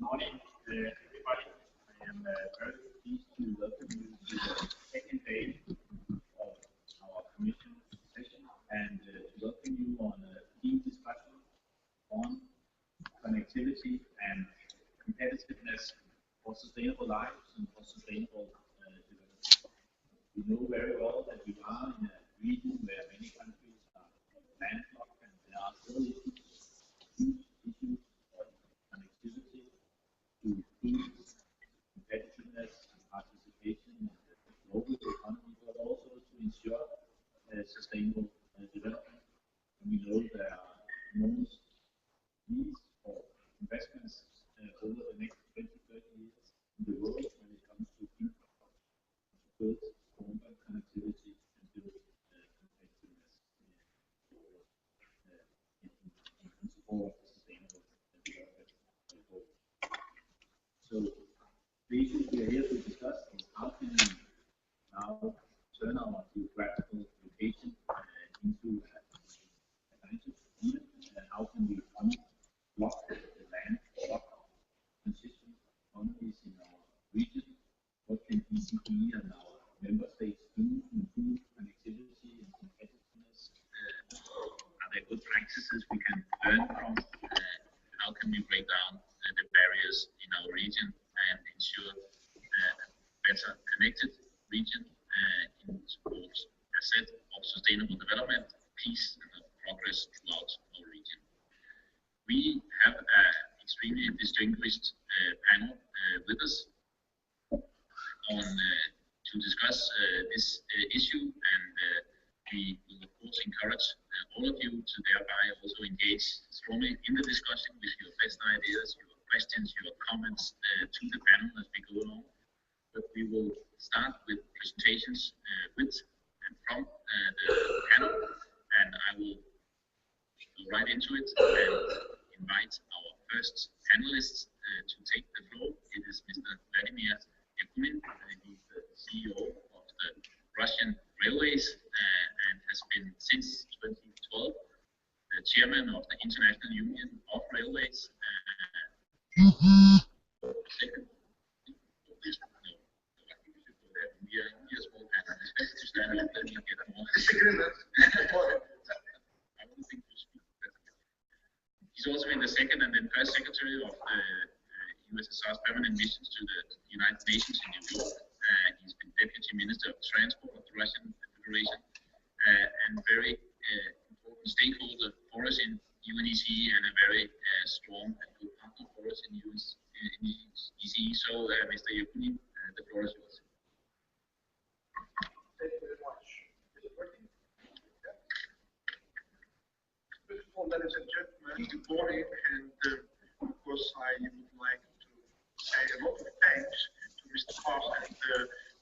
morning, everybody. I am very pleased to welcome you to the second day of our commission session and to welcome you on a team discussion on connectivity and competitiveness for sustainable lives and for sustainable development. We know very well that we are in a region where many countries are landlocked and there are still huge issues of connectivity to boost competitiveness and participation in the global economy, but also to ensure sustainable development. And we know there are enormous needs for investments over the next 20, 30 years in the world when it comes to infrastructure, to build stronger connectivity and build competitiveness in support of sustainable development goals. So the issues we are here to discuss is how can we now turn our geographical location into a financial unit, and how can we unblock the land block transition economies in our region? What can ECB and our member states do to improve connectivity and competitiveness? Are there good practices we can learn from? How can we break down the barriers in our region and ensure a better connected region in support, as said, of sustainable development, peace, and progress throughout our region? We have an extremely distinguished panel with us on to discuss this issue, and we will of course encourage all of you to thereby also engage strongly in the discussion with your best ideas, your questions, your comments to the panel as we go along. But we will start with presentations with and from the panel, and I will go right into it and invite our first panelist to take the floor. It is Mr. Vladimir Yakunin, and he's the CEO of the Russian Railways and has been since 2012 the chairman of the International Union of Railways. Second, we are a small panel. To stand up and get more. I don't think you speak better. He's also been the second and then first secretary of the USSR's permanent missions to the United Nations in New York. He's been deputy minister of transport of the Russian Federation and very important stakeholder for us in UNECE and a very strong and good partner for us in UNECE. So, Mr. Yakunin, the floor is yours. Thank you very much. Is it working? Yeah. First of all, ladies and gentlemen, good morning, and of course I would like to say a lot of thanks to Mr. Haas and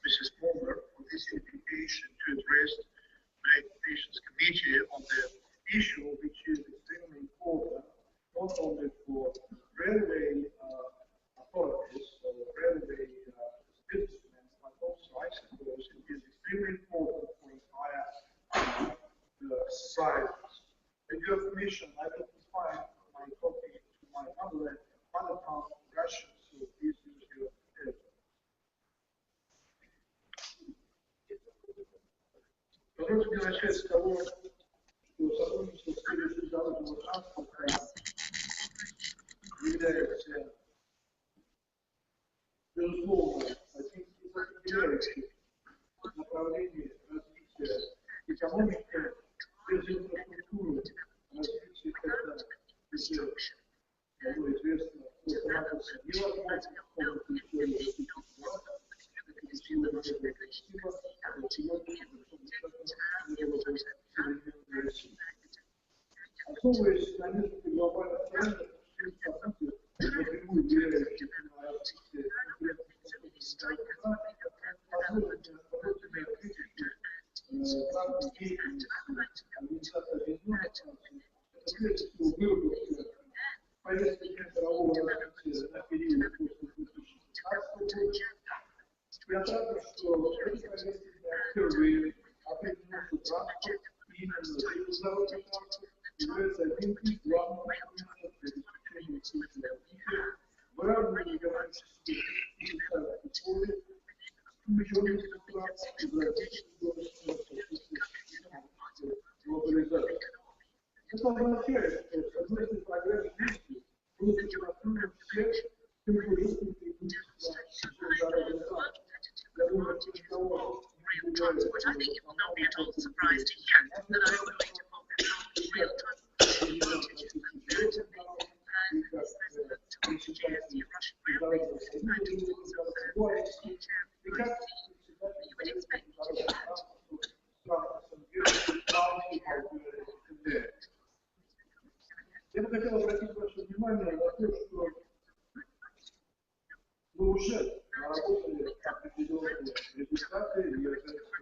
Mrs. Palmer for this invitation to address the United Nations Committee on the issue which is extremely important, not only for railway authorities or railway businessmen, but also I suppose it is extremely important for entire societies. With your permission, I will confine my copy to my mother tongue, Russian, so please use your head. Позвольте мне начать с того, что сотрудничество в сфере железнодорожного транспорта является, безусловно, одним из определяющих направлений развития экономики, без инфраструктуры, развития когда без давно известно, что операция невозможно в полностью истории развития государства, это бесспорно перспектива, а сегодня современной России. Основываясь на нескольких глобальных трендах, все события, напрямую влияющие на развитие конкурентоспособности позволят необходимые критики данной деятельности Организации Объединенных Наций, это прежде всего выработка повестки мирового развития на период после 2015 года. Я рад, что в этой повестке впервые определился транспорт, именно железнодорожный транспорт является одним из главных инструментов для обеспечения развития в равной Transport, I think you will not be at all surprised to hear that I would like to focus on rail transport advantages comparatively to the Russian railways and also the future by sea. You would expect me to do that. Я бы хотел обратить ваше внимание на то, что вы уже наработали определенные результаты, и я знаю,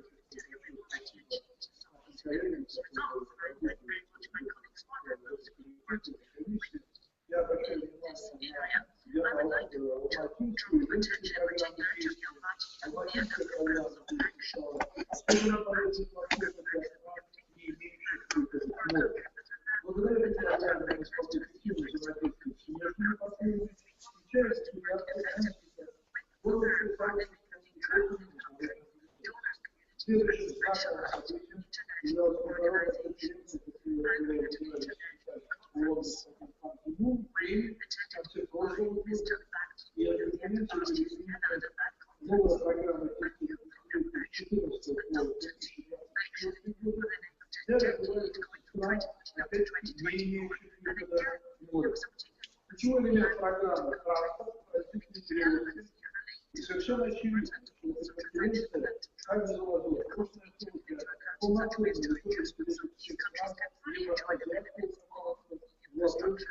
я обращаю внимание на латинскую особенно полезен вопрос не имеющих благодаря этой программе мы смогли эффективно взаимодействовать с смежными партнерами, часть следующим знаковым событием являлась международная конференция, которая является и в конце прошлого года, и эта конференция новая программа 2014 по 2024 года, для развивающих стран, опять не имеющих выхода в море. Ключевой элемент программы – транспорт, развитие перевозки. И совершенно очевидно, что эта конференция также заложила прочные основы для полноценной истории студенческих стран и азиатского пространства в вопросе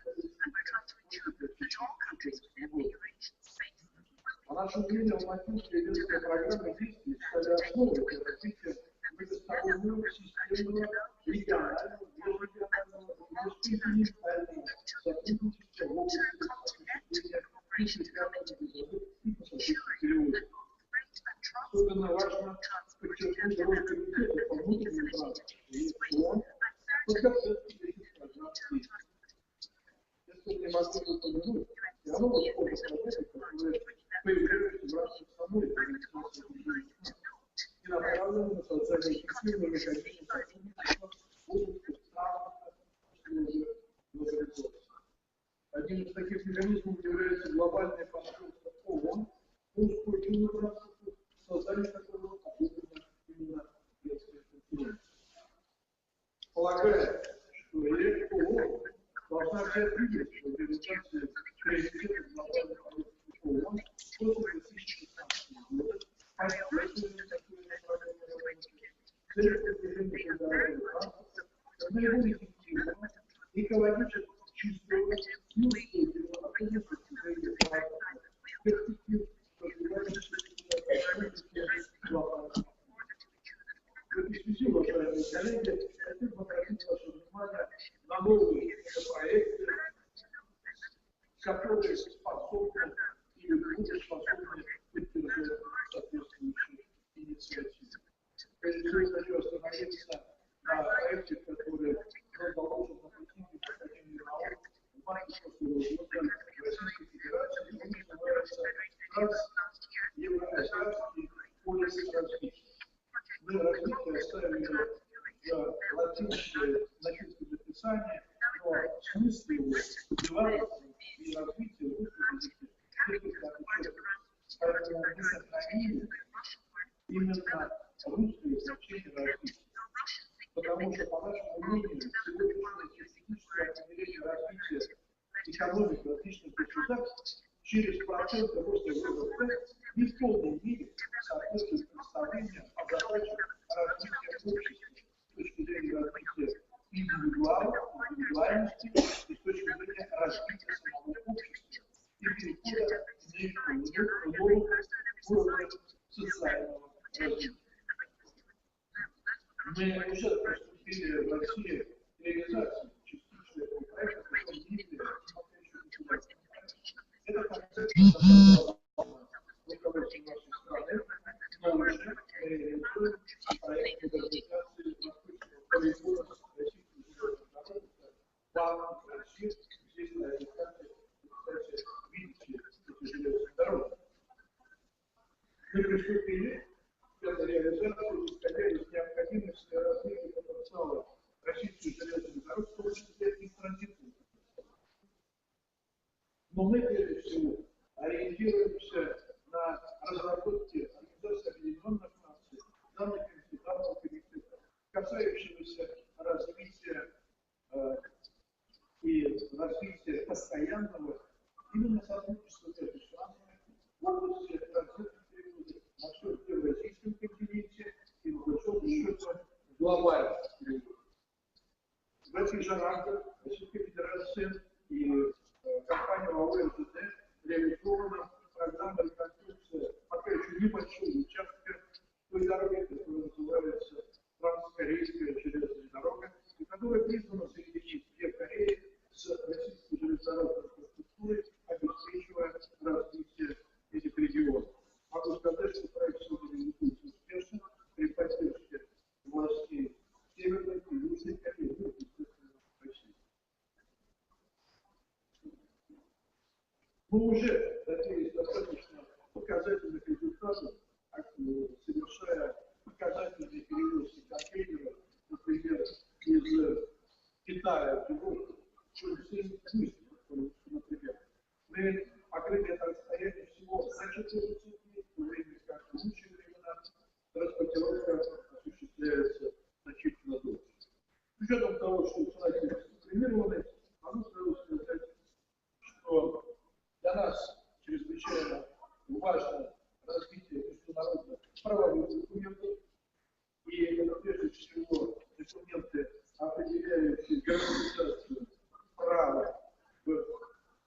по нашему мнению, латинская детская программа действий стали основой для развития многостороннего, системного, регионального, межрегионального и межконтинентального сотрудничества в области осуществления физических и пассажирских перевозок. Особенно важно подчеркнуть роль комитета по внутреннему транспорту и ООН в подготовке этих программ действий. Если не могли упомянуть, и оно восходит к работе, которая появляются в рамках самой администрации и направлены на создание эффективного механизма сотрудничества в области транспорта и локализации. Один из таких механизмов является глобальный партнерство ООН по устойчивому транспорту, создание которого объявлено именно детская конференция. Полагаю, что и ООН должна взять лидерство в реализации приоритетов глобальной политики ООН после 2016 года, целях продвижения международного транспорта, наиболее эффективного, экологически чистого и устойчивого отношения к транспорту, перспектив в этой связи, уважаемые коллеги, хотел бы обратить ваше внимание на новые проекты, которые способны или будут способны поддержать соответствующие инициативы. Прежде всего, хочу остановиться на проекте, который заложен на пути Академии наук в марте прошлого года в Российской Федерации, и он называется Евроазиатский полис развития. Мы развитие оставили за латинское написание, но смысл его девайса и развития выглядит несколько отличается. Поэтому мы сохранили именно русское значение развития. Потому что, по нашему мнению, сегодняшнее техническое определение развития экономики различных государств через процент роста ВВП не в полной мере соответствует представлению о задачах развития общества с точки зрения развития индивидуальности и с точки зрения развития самого общества и перехода к новым уровням социального развития. Мы уже приступили в России к реализации частично этого проекта, который не является смотрящим государством. Это концепция руководитель нашей страны, но уже реализуем проект модернизации восточного полигона российских железных дорог. Банк России здесь на этой карте, кстати, видите эти железные дороги. Мы приступили к этой реализации, исходя из необходимости развития потенциала российских железных дорог, в том числе и транзитных. Но мы, прежде всего, ориентируемся на разработке Организации Объединенных Наций данных данного комитета, касающегося развития и развития постоянного именно сотрудничества между странами в области транзитных переводов на всем Евразийском континенте и в большом счете глобальных переводов. В этих же рамках Российская Федерация и компания ООН реализована программа реконструкции пока еще небольшого участка той дороги, которая называется Транскорейская железная дорога, и которая призвана соединить две Кореи с российской железнодорожной инфраструктурой, обеспечивая развитие этих регионов. Могу сказать, что проект сегодня реализуется успешно при поддержке властей Северной и Южной Кореи, ну, естественно, России. Мы уже добились достаточно показательных результатов, совершая показательные перевозки контейнеров, например, из Китая в Европу, например. Мы покрыли это расстояние всего за 14 дней, в то время как в лучшие времена транспортировка осуществляется значительно дольше. С учетом того, что цены дисциплинированы, могу сразу сказать, что для нас чрезвычайно важно развитие международных правовых документов, и это прежде всего документы, определяющие гармонизацию права в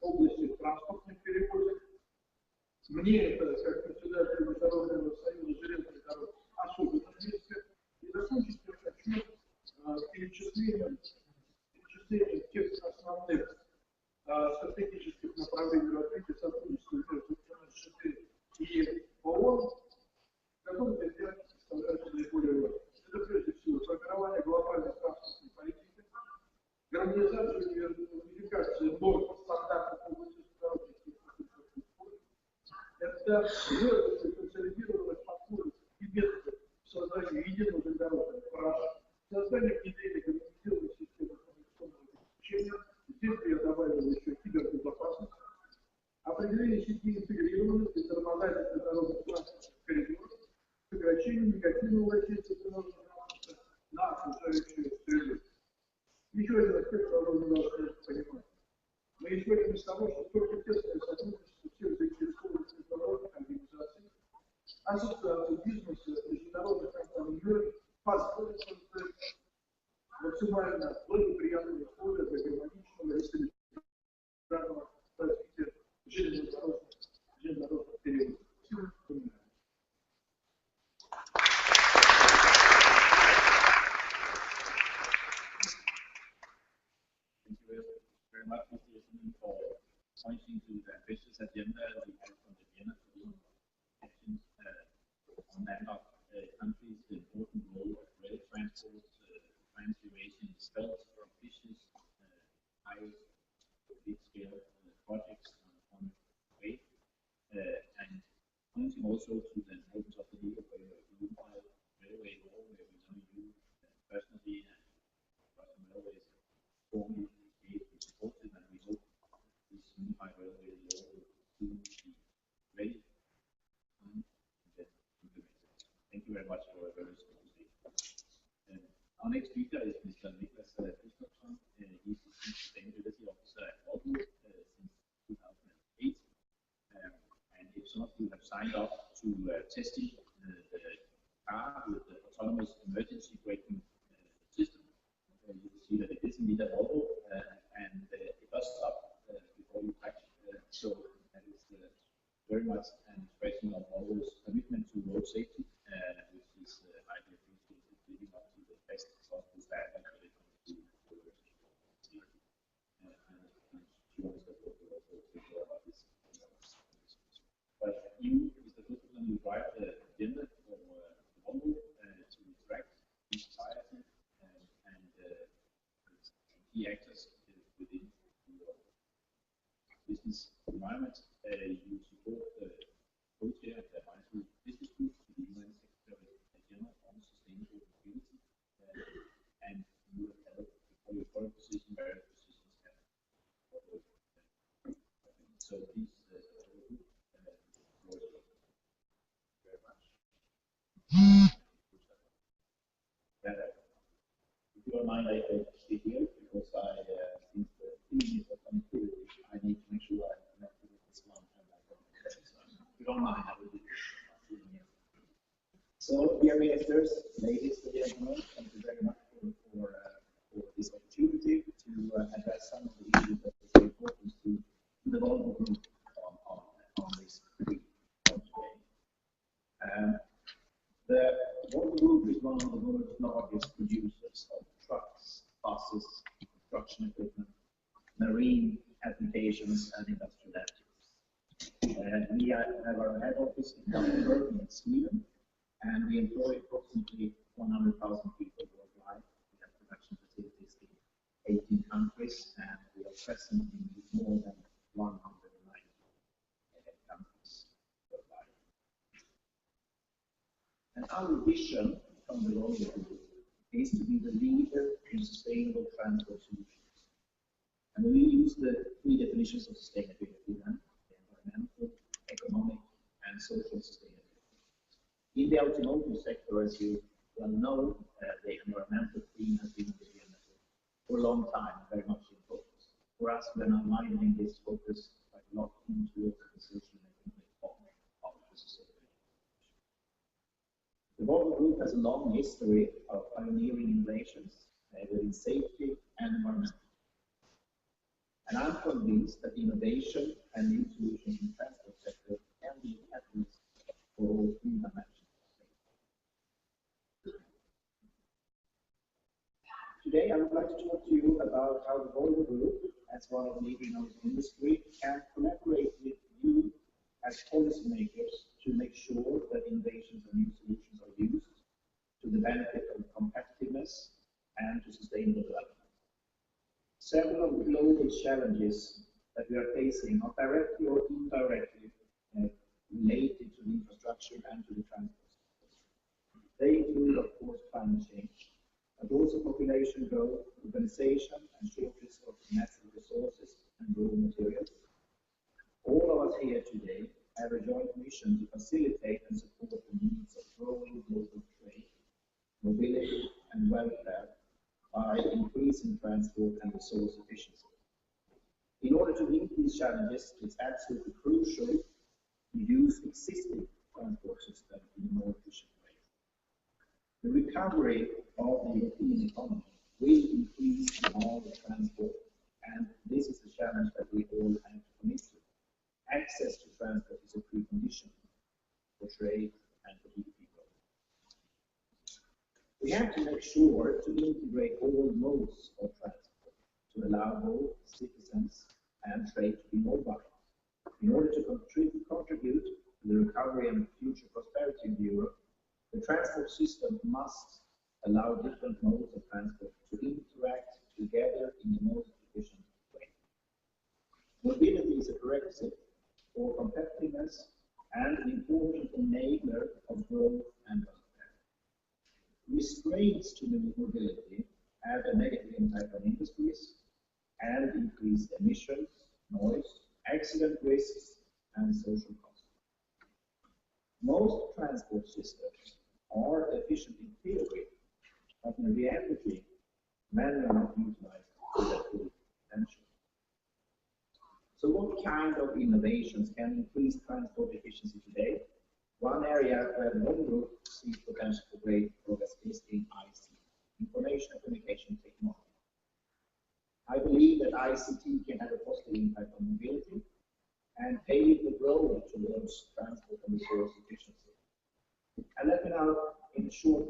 области транспортных перевозок. Мне это, как председатель Международного союза железных дорог, особенно близко. И закончить я хочу перечислением тех основных стратегических направлений развития сотрудничества между ЮНЕСЕ и ООН, которые я представляю наиболее важными. Это прежде всего формирование глобальной транспортной политики, гармонизация и унификация норм стандартов в области дорожной инфраструктуры, это выработка консолидированных подходов и методов создания единого железнодорожного права, создание внедрения гармонизированной системы информационного обеспечения. Здесь я добавил еще кибербезопасность, определение сети интегрированных и тормозательных международных транспортных коридоров, сокращение негативного воздействия дорожного транспорта на окружающую среду. Еще один аспект, который мы должны понимать. Мы исходим из того, что только тесное сотрудничество всех заинтересованных международных организаций, ассоциаций бизнеса, международных компаний мира позволит создать максимально благоприятные условия для гармоничного и солидарного развития железнодорожных перевозок. Thank you very much, Mr. Jesselin, for pointing to the ambitious agenda we have from the Vienna actions on that of countries, the important role of rail transport, Trans-Eurasian belts from fishes, high big-scale projects on the way, and pointing also to the importance of the legal unified railway law, where we know you personally and Russian Railways formally supported, and we hope this unified railway law will soon be ready and then implemented. Thank you very much for a very strong statement. Our next speaker is Mr. Niklas Gustafsson. He's the Chief Sustainability Officer at Volvo since 2008. And if some of you have signed up to testing the car with the autonomous emergency braking system, you will see that it is indeed a Volvo, and it does stop before you crash. So that is very much an expression of Volvo's commitment to road safety, which is highly appreciated, living up to the best possible standard when it comes to safety. And she wants to also take care about this. But you, Mr. Gustafsson, you drive the agenda for Volvo to interact with society and key actors within your business environment. You support the co-chair of the advisory business group to the UN Secretary General on Sustainable Mobility, and you have held, before your current position, various positions at Volvo. So So please, very much. If you don't mind, I stay here because since the theme is of connectivity, I need to make sure I'm connected with this one. If you don't mind, I will do this. So, dear ministers, ladies and gentlemen, thank you very much for this opportunity to address some of the issues that is very important to the Volvo Group on this today. The Volvo Group is one of the world's largest producers of trucks, buses, construction equipment, marine applications, and industrial activities. We have our head office in Gothenburg in Sweden, and we employ approximately 100,000 people worldwide. We have production facilities in 18 countries, and we are present in more than 190 countries worldwide. And our vision from the Volvo Group is to be the leader in sustainable transport solutions. And we use the three definitions of sustainability: environmental, economic, and social sustainability. In the automotive sector, as you well know, the environmental theme has been on the agenda for a long time, very much in focus. For us, we are now widening this focus quite a lot into the social and economic of the sustainability. The Volvo Group has a long history of pioneering innovations within safety and environment. And I'm convinced that innovation and new solutions in the transport sector can be a catalyst for all three dimensions. Today, I would like to talk to you about how the Volvo Group, as one of the leading in the industry, can collaborate with you as policymakers to make sure that innovations and new solutions are used to the benefit of competitiveness and to sustainable development. Several of the global challenges that we are facing are directly or indirectly related to the infrastructure and to the transport system. They include, of course, climate change, but also population growth, urbanization, and shortage of natural resources and raw materials. All of us here today have a joint mission to facilitate and support the needs of growing global trade, mobility, and welfare by increasing transport and resource efficiency. In order to meet these challenges, it's absolutely crucial to use existing transport systems in a more efficient way. The recovery of the European economy will increase demand of transport, and this is a challenge that we all have to commit to. Access to transport is a precondition for trade and for GDP growth. We have to make sure to integrate all modes of transport to allow both citizens and trade to be mobile. In order to contribute to the recovery and future prosperity in Europe, the transport system must allow different modes of transport to interact together in the most efficient way. Mobility is a prerequisite for competitiveness and an important enabler of growth and prosperity. Restraints to mobility have a negative impact on industries and increase emissions, noise, accident risks, and social costs. Most transport systems are efficient in theory, but in reality, many are not utilized to their full potential. So what kind of innovations can increase transport efficiency today? One area where the Volvo Group sees potential for great progress is in ICT, information and communication technology. I believe that ICT can have a positive impact on mobility and pave the road towards transport and resource efficiency. And let me now, in short,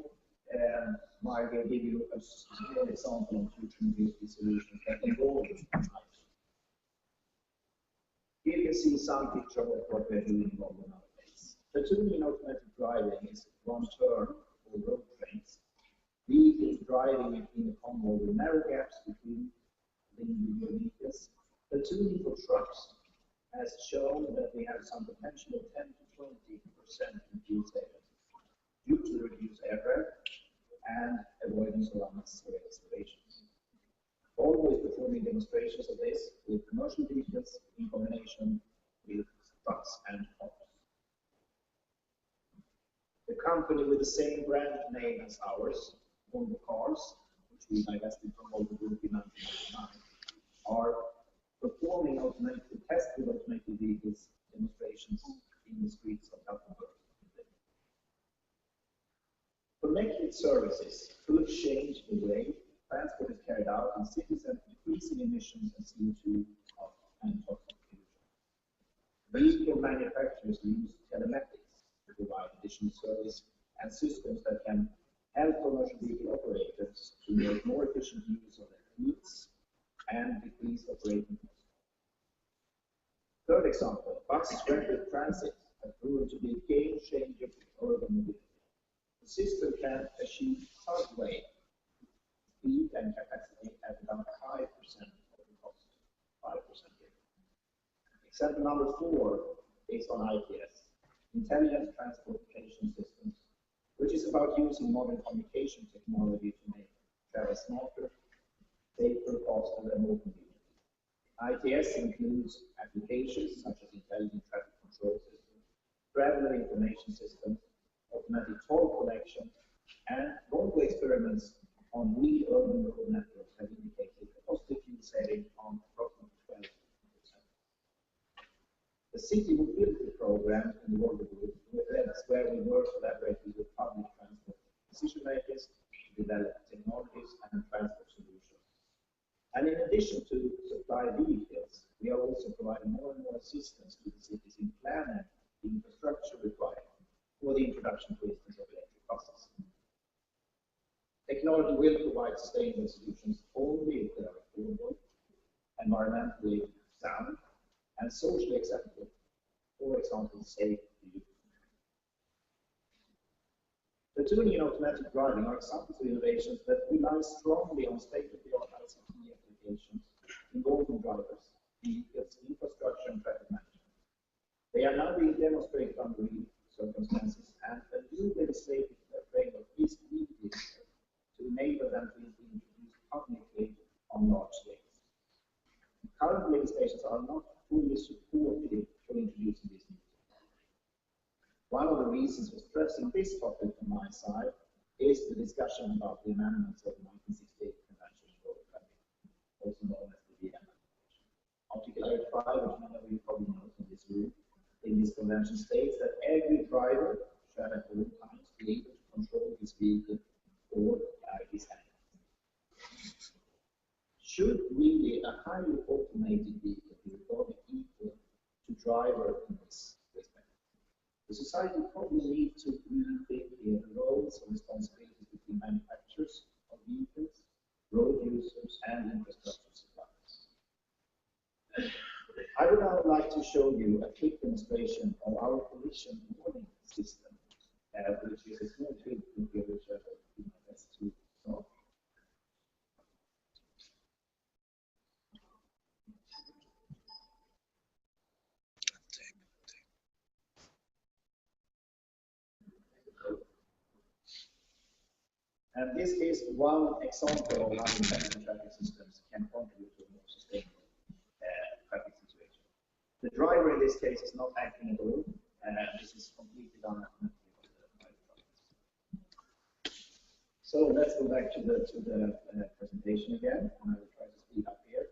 while I give you a small example of future mobility solutions that involve ICT. Here you can see some picture of what we're doing in Volvo nowadays. Platooning automatic driving is one term for road trains. Vehicles driving in the convoy with narrow gaps between the individual vehicles. Platooning for trucks has shown that we have some potential of 10 to 20% reduced air due to the reduced air drag and avoidance of unnecessary accelerations. Volvo is performing demonstrations of this with commercial vehicles in combination with trucks and cars. The company with the same brand name as ours, Volvo Cars, which we divested from Volvo Group in 1999, are performing tested automated vehicles demonstrations in the streets of Gothenburg. Connected services could change the way transport is carried out in cities and decreasing emissions and CO2 and toxic pollution. Vehicle manufacturers use telematics to provide additional service and systems that can help commercial vehicle operators to make more efficient use of their fleets and decrease operating costs. Third example, bus rapid transit has proven to be a game changer for urban mobility. The system can achieve subway speed and capacity at about 5% of the cost, 5%. Example number 4 is on ITS, Intelligent Transportation Systems, which is about using modern communication technology to make travel smarter, safer, faster, and more convenient. ITS includes applications such as intelligent traffic control systems, traveler information systems, automatic toll collection, and Volvo experiments on real urban road networks have indicated a positive fuel saving on approximately 12%. The city mobility program in the Volvo Group events where we work collaborating with public transport decision makers to develop technologies and transport solutions. And in addition to supply vehicles, we are also providing more and more assistance to the cities in planning the infrastructure required for the introduction, for instance, of electric buses. Technology will provide sustainable solutions only if they are affordable, environmentally sound, and socially acceptable. For example, safe to use. The tuning and automatic driving are examples of innovations that rely strongly on state-of-the-art ICT applications involving drivers, vehicles, infrastructure, and traffic management. They are now being demonstrated under real circumstances, and a new legislative framework is needed to enable them to be introduced publicly on large scales. Current legislations are not fully supportive for introducing these new technologies. One of the reasons for stressing this topic from my side is the discussion about the amendments of the 1968 Convention on Road Traffic, also known as the Vienna Convention. Article 85, which many of you probably know in this room, in this convention states that every driver shall at all times be able to control his vehicle or guide his hand. Should really a highly automated vehicle be regarded equal to driver in this respect? The society probably needs to rethink the roles and responsibilities between manufacturers of vehicles, road users, and infrastructure suppliers. I would now like to show you a quick demonstration of our collision warning system, which is a small clip which I will do my best to solve. And this is one example of how intelligent traffic systems can contribute to a more sustainable traffic situation. The driver in this case is not acting at all, and this is completely done automatically by the drivers. So let's go back to the presentation again, and I will try to speed up here.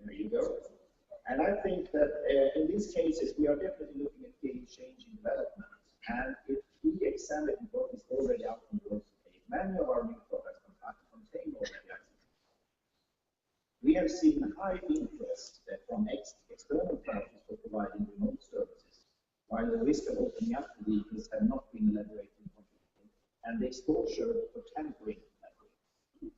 There you go. And I think that in these cases, we are definitely looking at game-changing developments. And if we examine what is already out on the road today, many of our new products contain already ICT. We have seen high interest from external parties for providing remote services, while the risk of opening up the vehicles have not been elaborated completely, and the exposure for tampering that risk.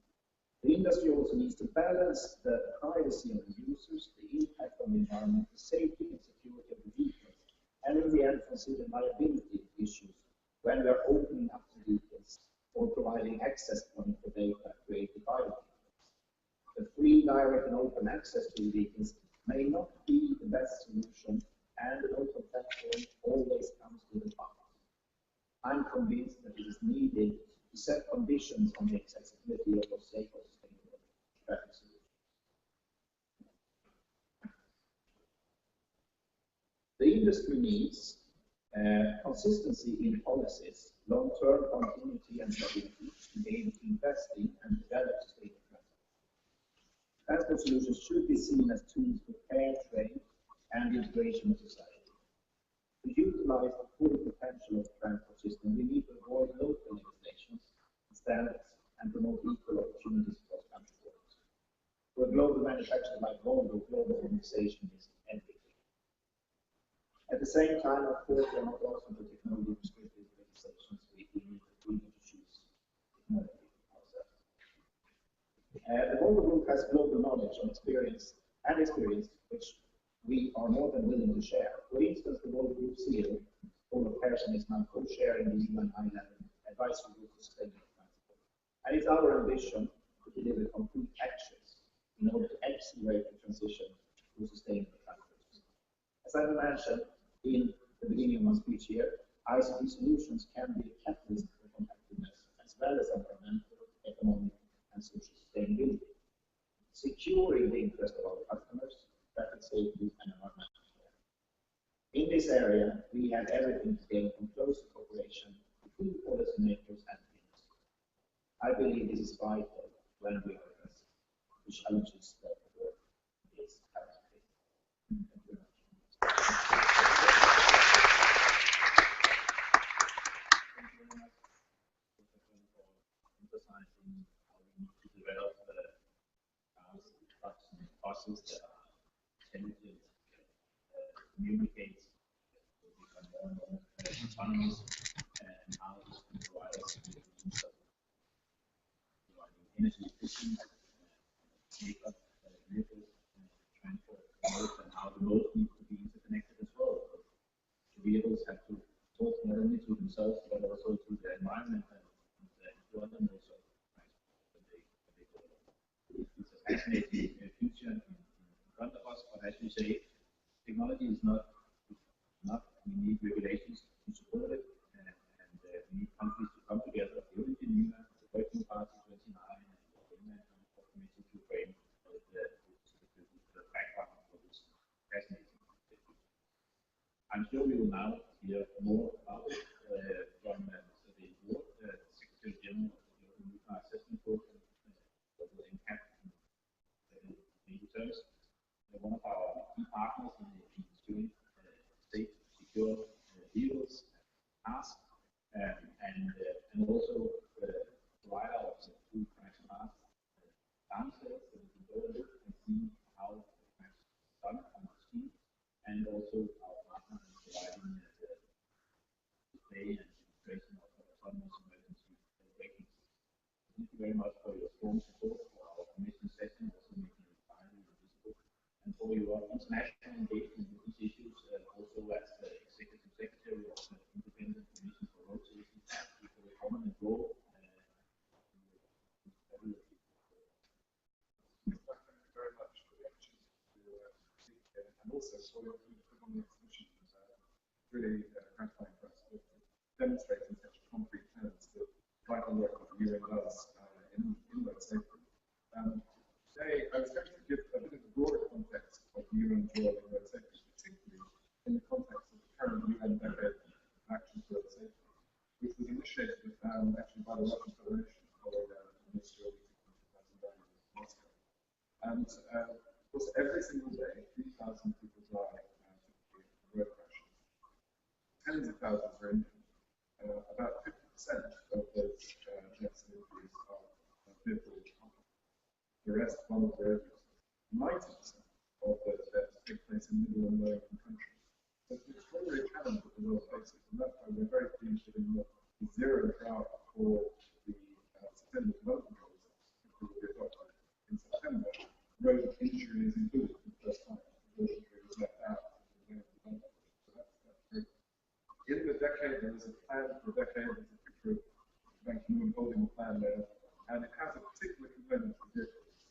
The industry also needs to balance the privacy of the users, the impact on the environment, the safety and security of the vehicles, and in the end consider liability issues when we are opening up the vehicles or providing access points for data created by the vehicles. The free, direct, and open access to the vehicles may not be the best solution, and an open platform always comes with a cost. I'm convinced that it is needed to set conditions on the accessibility of safe or sustainable traffic solutions. industry needs consistency in policies, long-term continuity and stability to be able to invest in and develop sustainable transport. Transport solutions should be seen as tools for fair trade and integration of society. To utilize the full potential of the transport system, we need to avoid local legislations and standards and promote equal opportunities across country borders. For a global manufacturer like Volvo, global organization is everything. At the same time, of course, we are not also the technology prescriptive legislations. We need the freedom to choose technology ourselves. The Volvo Group has global knowledge and experience, which we are more than willing to share. For instance, the Volvo Group CEO, Olof Persson, is now co-chairing the UN high-level advisory group for sustainable transport. And it's our ambition to deliver concrete actions in order to accelerate the transition to sustainable transport. As I mentioned in the beginning of my speech here, ICT solutions can be a catalyst for competitiveness as well as environmental, economic, and social sustainability, securing the interest of our customers, traffic safety, and environmental care. In this area, we have everything to gain from close cooperation between policymakers and industry. I believe this is vital when we are addressing the challenges that the world is currently facing. Thank you very much. Emphasizing how we need to develop cars, trucks, and buses that are intelligent, communicate, become more and more autonomous, and how this can provide us with the use of energy efficient vehicles, transport modes, and how the modes need to be interconnected as well. The vehicles have to talk not only to themselves but also to the environment and to other modes of transport that they go along. It's a fascinating future in front of us, but as you say, technology is not enough. We need regulations to support it, and we need countries to come together. The European Union, the Working Party 29, and the Finland committee to frame the background for this fascinating future. I'm sure we will now hear more about it from Mr. David Ward, Secretary General of the European Assessment Program, that will impact legal terms. One of our key partners in ensuring safe, secure vehicles, cars, and also provider of the two crash cars downstairs, so we can go and look and see how the crash is done on the screen, and also our partner in providing display and demonstration of autonomous emergency braking. Thank you very much for your strong support for our commission session, also making it highly visible, and for your international engagement with these issues, also as the Executive Secretary of the Independent Commission for Road Safety, with a prominent role. Thank you very much for the opportunity to speak here, and also for your input on the exhibition. Really gratifying for us to demonstrate in such concrete terms the vital work that you and us in road safety. Today, I was going to give a bit of a broader context of UN role in road safety, particularly in the context of the current UN decade of action for road safety, which was initiated actually by the Russian Federation following the Ministerial meeting in 2009 in Moscow. And of course, every single day, 3,000 people die typically in road crashes. Tens of thousands are injured. About 50% of those deaths and injuries are vehicle contact. The rest, vulnerable areas. 90% of those deaths take place in middle and low-income countries. So it's an extraordinary challenge that the world faces, and that's why we're very pleased that in the zero drought for the Sustainable Development Goals that will be adopted in September, road injury is included for the first time. Road injury was left out of the Sustainable Development Goals. So that's great. In the decade, there is a plan for a decade. There's a picture of Bank of Moon holding the plan there, and it has a particular component for vehicles,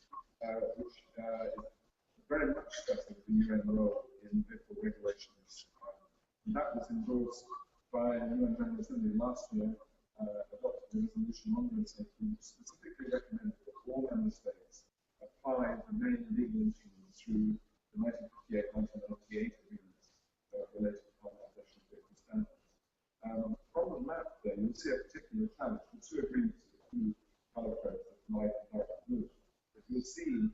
which is very much stressing the UN role in vehicle regulations. And that was endorsed by the UN General Assembly last year, adopted a resolution on road safety, which specifically recommended that all member states apply the main legal instruments through the 1958-1998 agreements related to see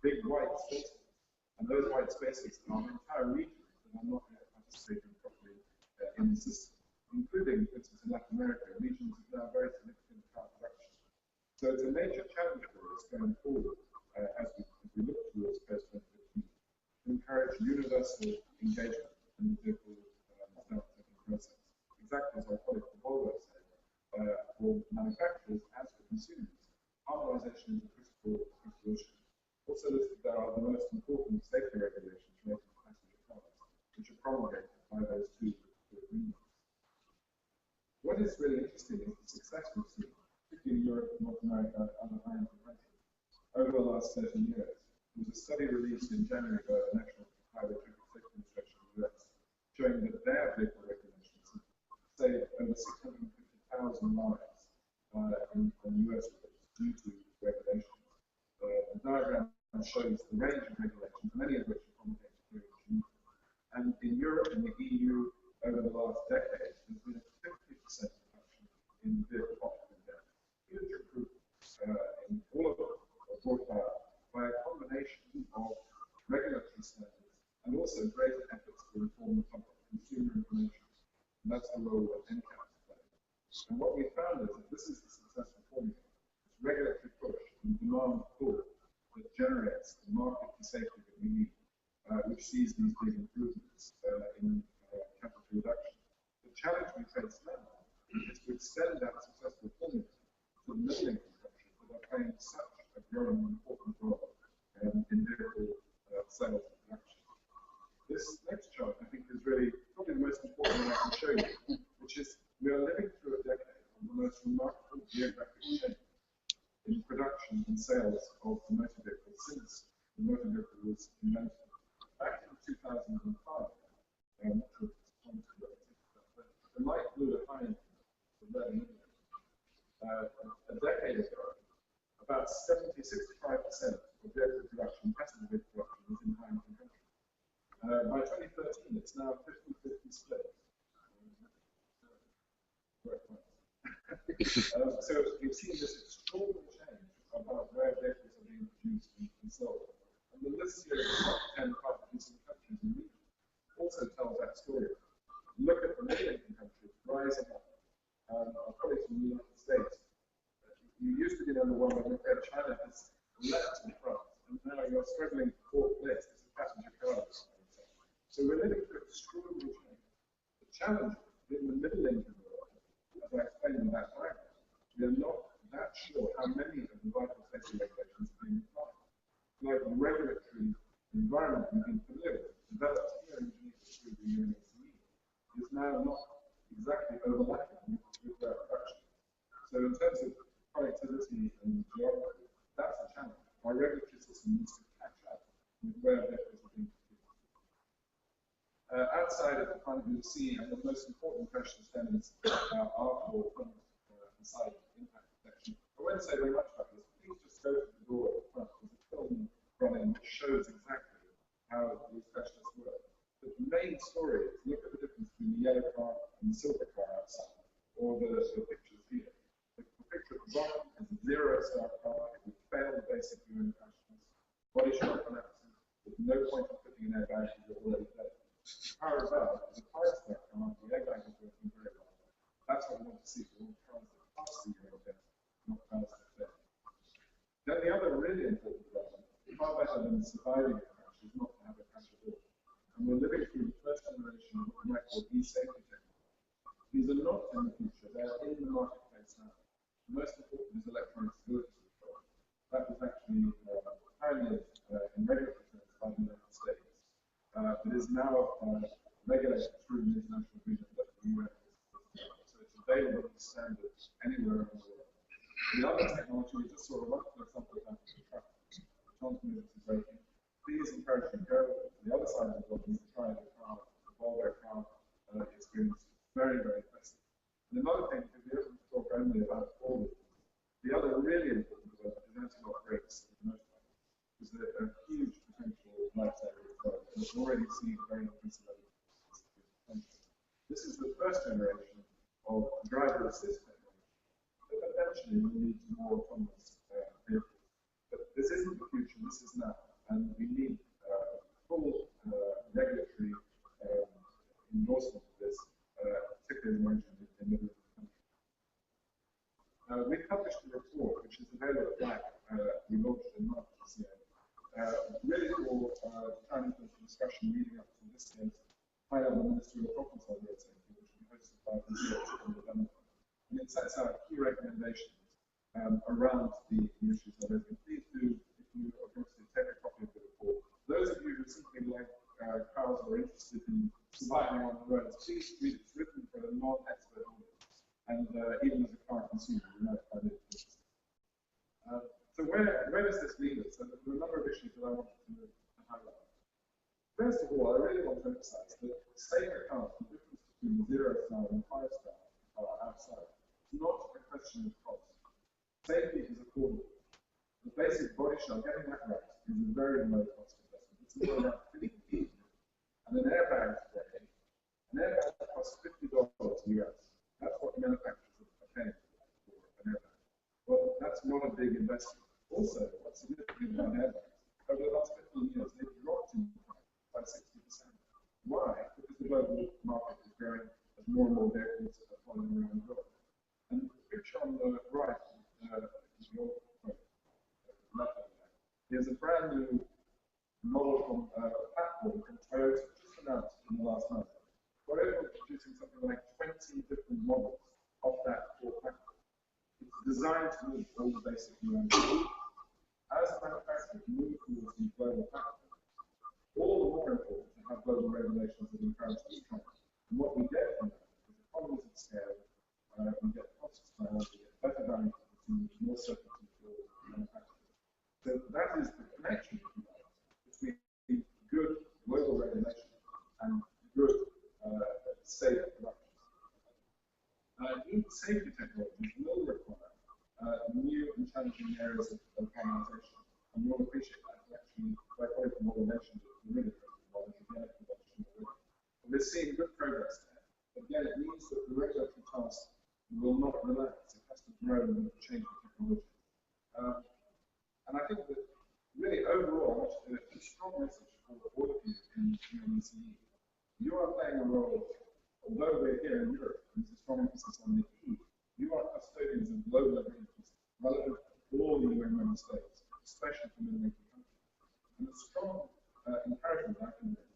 big white spaces, and those white spaces are entire regions that are not yet participating properly in the system, including, for instance, in Latin America, regions of now very significant car production. So it's a major challenge for us going forward as we look towards post-2015 to encourage universal engagement in the vehicle self-checking process. Exactly as our colleague from Volvo said, for manufacturers as for consumers, harmonization is a critical issue. Also listed there are the most important safety regulations related to passenger cars, which are promulgated by those two agreements. What is really interesting is the success we've seen, particularly in Europe, North America, and other high-income countries, over the last 30 years. There was a study released in January by the National Highway Traffic Safety Administration in the US, showing that their vehicle regulations have saved over 650,000 lives in the US due to regulations. The diagram shows the range of regulations, many of which are promulgated here in Geneva. And in Europe and the EU, over the last decade, there's been a 50% reduction in vehicle occupant deaths. Huge improvement in all of them are brought about by a combination of regulatory standards and also greater efforts to inform the public, consumer information. And that's the role that NCAP plays. And what we found is that this is the successful formula. It's regulatory push and demand pull that generates the market for safety that we need, which sees these big improvements in temperature reduction. The challenge we face now is to extend that successful formula to the middle income countries that are playing such a growing and important role in vehicle sales and production. This next chart, I think, is really probably the most important one I can show you, which is we are living through a decade of the most remarkable geographic change in production and sales of the motor vehicle since the motor vehicle was invented. Back in 2005, the light blue at high income, the red and a decade ago, about 65% of vehicle production, passenger vehicle production, was in high income countries. By 2013, it's now 50-50 split. So we've seen this extraordinary change about where vehicles are being produced and sold. And the list here of the top 10 car producing countries in the region also tells that story. Look at the middle income countries rising up. Our colleagues from the United States, you used to be number one when China has left in France, and now you're struggling for fourth place. This is passenger cars. So we're living through extraordinary change. The challenge in the middle income world, as I explained in that diagram, we are not that sure how many of the vital safety regulations are being applied. Like the regulatory environment we've been familiar with, developed here in Geneva through the UNECE, is now not exactly overlapping with their production. So in terms of connectivity and geography, that's a challenge. Our regulatory system needs to catch up with where vehicles are being produced. Outside of the front, you'll see the most important questions then are for front side impact protection. I won't say very much about this. Please just go to the door at the front. There's a film running which shows exactly how these specialists work. But the main story is look at the difference between the yellow car and the silver car outside, or the pictures here. The picture at the bottom is a zero-star car. It would fail the basic UN questions. Body shock collapses. There's no point in putting an airbag if you're already dead. The car above is a five-star car. The airbag is working very well. That's what we want to see. We want cars that pass the Euro test, not cars that fail. Then the other really important development, far better than surviving a crash, is not to have a crash at all. And we're living through the first generation of what we might call e-safety technology. These are not in the future, they're in the marketplace now. The most important is electronic stability control. That was actually pioneered in regulatory terms by the United States. It is now regulated through the international agreement that the UN has. So it's available as standards anywhere in the world. The other technology, we just saw a wonderful example of that in the truck. The transmitter is braking. Please encourage you to go to the other side of the building to try the car, the Volvo car experience. Very, very impressive. And another thing, because we don't talk only about all of this, the other really important development is anti-lock brakes in motorbikes. Because they're a huge potential lifesaver as well. And we've already seen very impressive potential. This is the first generation of driver assist technology. But eventually we need more autonomous vehicles. But this is isn't the future, this is now. And we need full regulatory endorsement of this, particularly in the middle of the country. We published a report which is available at LAC. We launched in March this year, really for time for discussion leading up to this year's high-level ministerial conference on road safety, which will be hosted by the UNECE in November. And it sets out key recommendations around the issues that are. Please do, if you are interested, take a copy of the report. Those of you who simply like cars or are interested in surviving on the roads, please read it. It's written for a non-expert audience, and even as a car consumer, you might find it interesting. So where does this lead us? And there are a number of issues that I wanted to highlight. First of all, I really want to emphasize that safe accounts, the difference between 0-star and 5-star are outside. It's not a question of cost. Safety is affordable. The basic body shell, getting that right, is a very low cost investment. It's all about $50. And an airbag today, an airbag costs $50 US. That's what manufacturers are paying for an airbag. Well, that's not a big investment. Also, what's significant about airbags, over the last 15 years, they've dropped in price by 60%. Why? Because the global market is growing as more and more vehicles are flying around the world. And the picture on the right is your left over there. There's a brand new model from a platform from Toyota, just announced in the last month. Toyota is producing something like 20 different models of that core platform. It's designed to meet all the basic UN rules. As manufacturers move towards these global platforms, all the more important to have global regulations that encourage this trend. And what we get from that is economies of scale, we get costs down, we get better value to consumers, more certainty for manufacturers. So that is the connection between good global regulation and good safe production. New safety technologies will require new and challenging areas of harmonization. And you'll appreciate that. Actually, by quite a model mentioned it, really models again production already. And we're seeing good progress there. But again, it means that the regulatory task will not relax. It has to grow and change the technology. And I think that really overall, a strong message for all of you in UNECE. You are playing a role, although we're here in Europe, and there's a strong emphasis on the EU, you are custodians of global agreements relevant to all the UN member states, especially for middle-income countries. And a strong encouragement I can make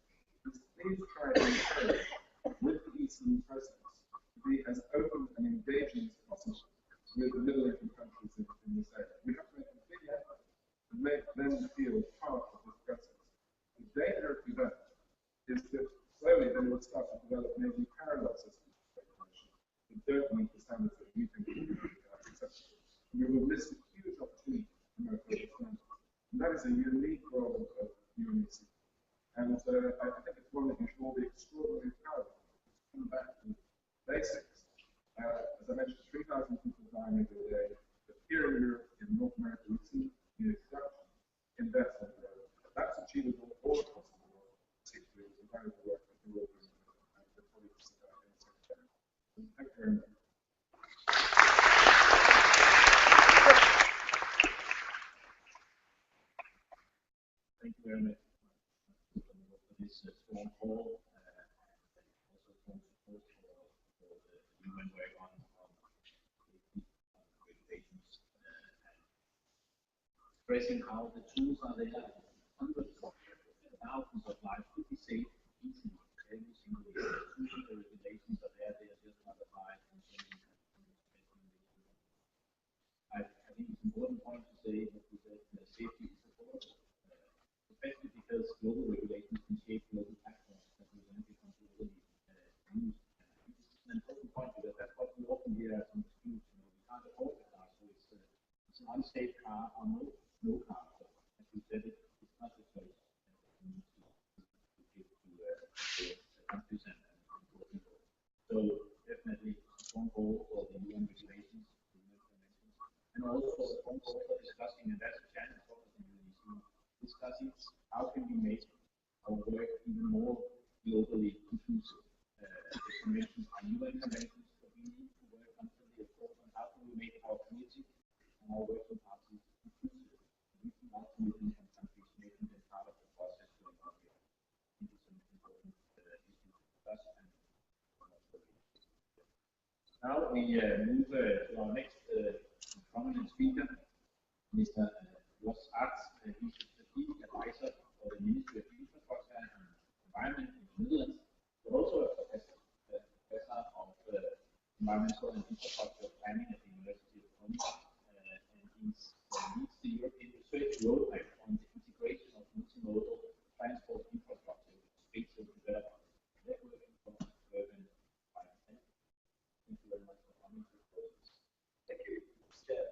is please try to encourage with the ECE process to be as open and engaging as possible with the middle-income countries in this area. We have to make a big effort to make them feel part of this process. The danger if we don't is that slowly they will start to develop maybe parallel systems of regulation that don't meet the standards that we think are acceptable. We will miss a huge opportunity to promote those standards. And that is a unique role of UNECE. And I think it's one that you should all be extraordinarily proud of. It's come back to basics. As I mentioned, 3,000 people dying every day. But here in Europe, in North America, we see the reduction in deaths on the road. That's achievable all across the world, particularly with the valuable work that you're all doing and the colleagues in the sector. Thank you very much. Thank you very much for this strong call. Also strong support for the human work on regulations and expressing how the tools are there. Hundreds of thousands of lives could be saved easily every single year. Tools and the regulations are there. They are just not applied. I think it's an important point to say that safety is affordable. Especially because global regulations can shape global platforms that will then become globally used. It's an important point because that's what we often hear as an excuse. We can't afford the car, so it's an unsafe car or no car. So as you said, it's not the choice to give to countries and important goals. So definitely a strong goal for the UN regulations, the UN conventions, and also a strong goal for discussing, and that's a challenge for us in UNECE. Discussing how can we make our work even more globally inclusive. The conventions are UN conventions, but we need to work constantly, of course, on how can we make our community and our working parties inclusive, reaching out to middle-income countries, making them part of the process to incorporate into some important issues for us and now we move to our next prominent speaker, Mr. Jos Arts. He's the chief advisor for the Ministry of Infrastructure and Environment in the Netherlands, but also a professor of environmental and infrastructure planning at the University of Groningen, and he's leads the European research roadmap on the integration of multimodal transport infrastructure with spatial development, networking from urban environment. Thank you very much for coming to this. Thank you, Chair.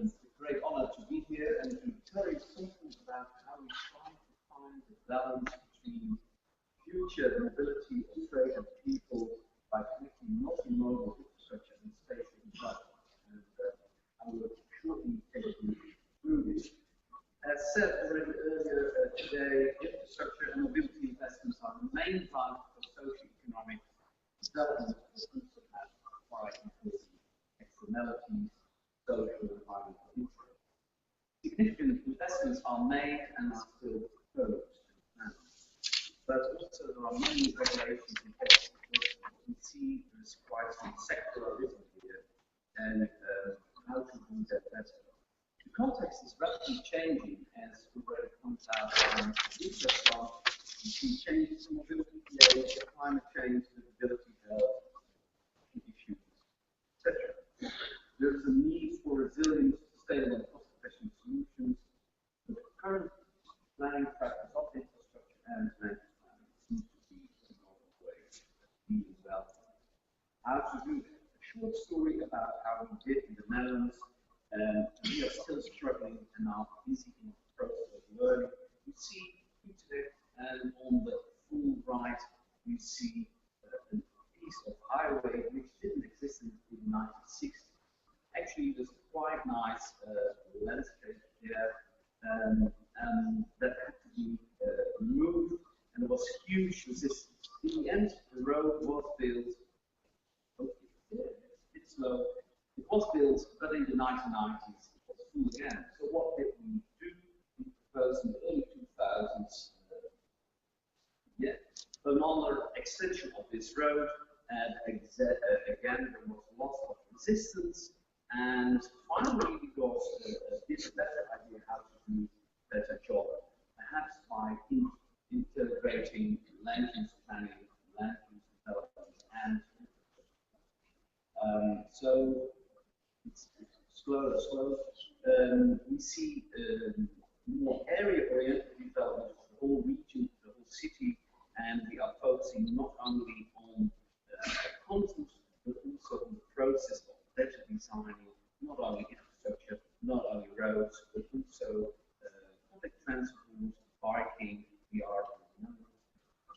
It's a great honor to be here and to tell you something about how we try to find the balance between future mobility of trade and people by connecting multimodal infrastructure and spatial development. And I will shortly take you through this. As said already earlier today, infrastructure and mobility investments are the main driver for socio-economic development, but also have quite important externalities, social and environmental interest. Significant investments are made and are still proposed and planned. But also there are many regulations in place. We see there's quite some sectoralism here and how to do that better. The context is rapidly changing, as already pointed out on the research front. We see changes in mobility flows, climate change, mobility health, issues, etc. There is a need for resilient, sustainable, and cost-efficient solutions. The current planning practice of infrastructure and land planning seems to be a novel way of dealing well. How to do that? A short story about how we did in the Netherlands. We are still struggling and are busy in the process of learning. We see Utrecht, and on the full right, we see a piece of highway which didn't exist in the 1960s. Actually, there's quite nice landscape there, and that had to be removed, and there was huge resistance. In the end, the road was built. It's slow. It was built, but in the 1990s, it was full again. So what did we do? We proposed in the early 2000s, another extension of this road, and again, there was lots of resistance, and finally we got a bit better idea how to do a better job, perhaps by integrating land use planning, land use development, and so it's slow. We see more area-oriented development of the whole region, the whole city, and we are focusing not only on content, but also on the process of better designing not only infrastructure, not only roads, but also public transport, biking. We are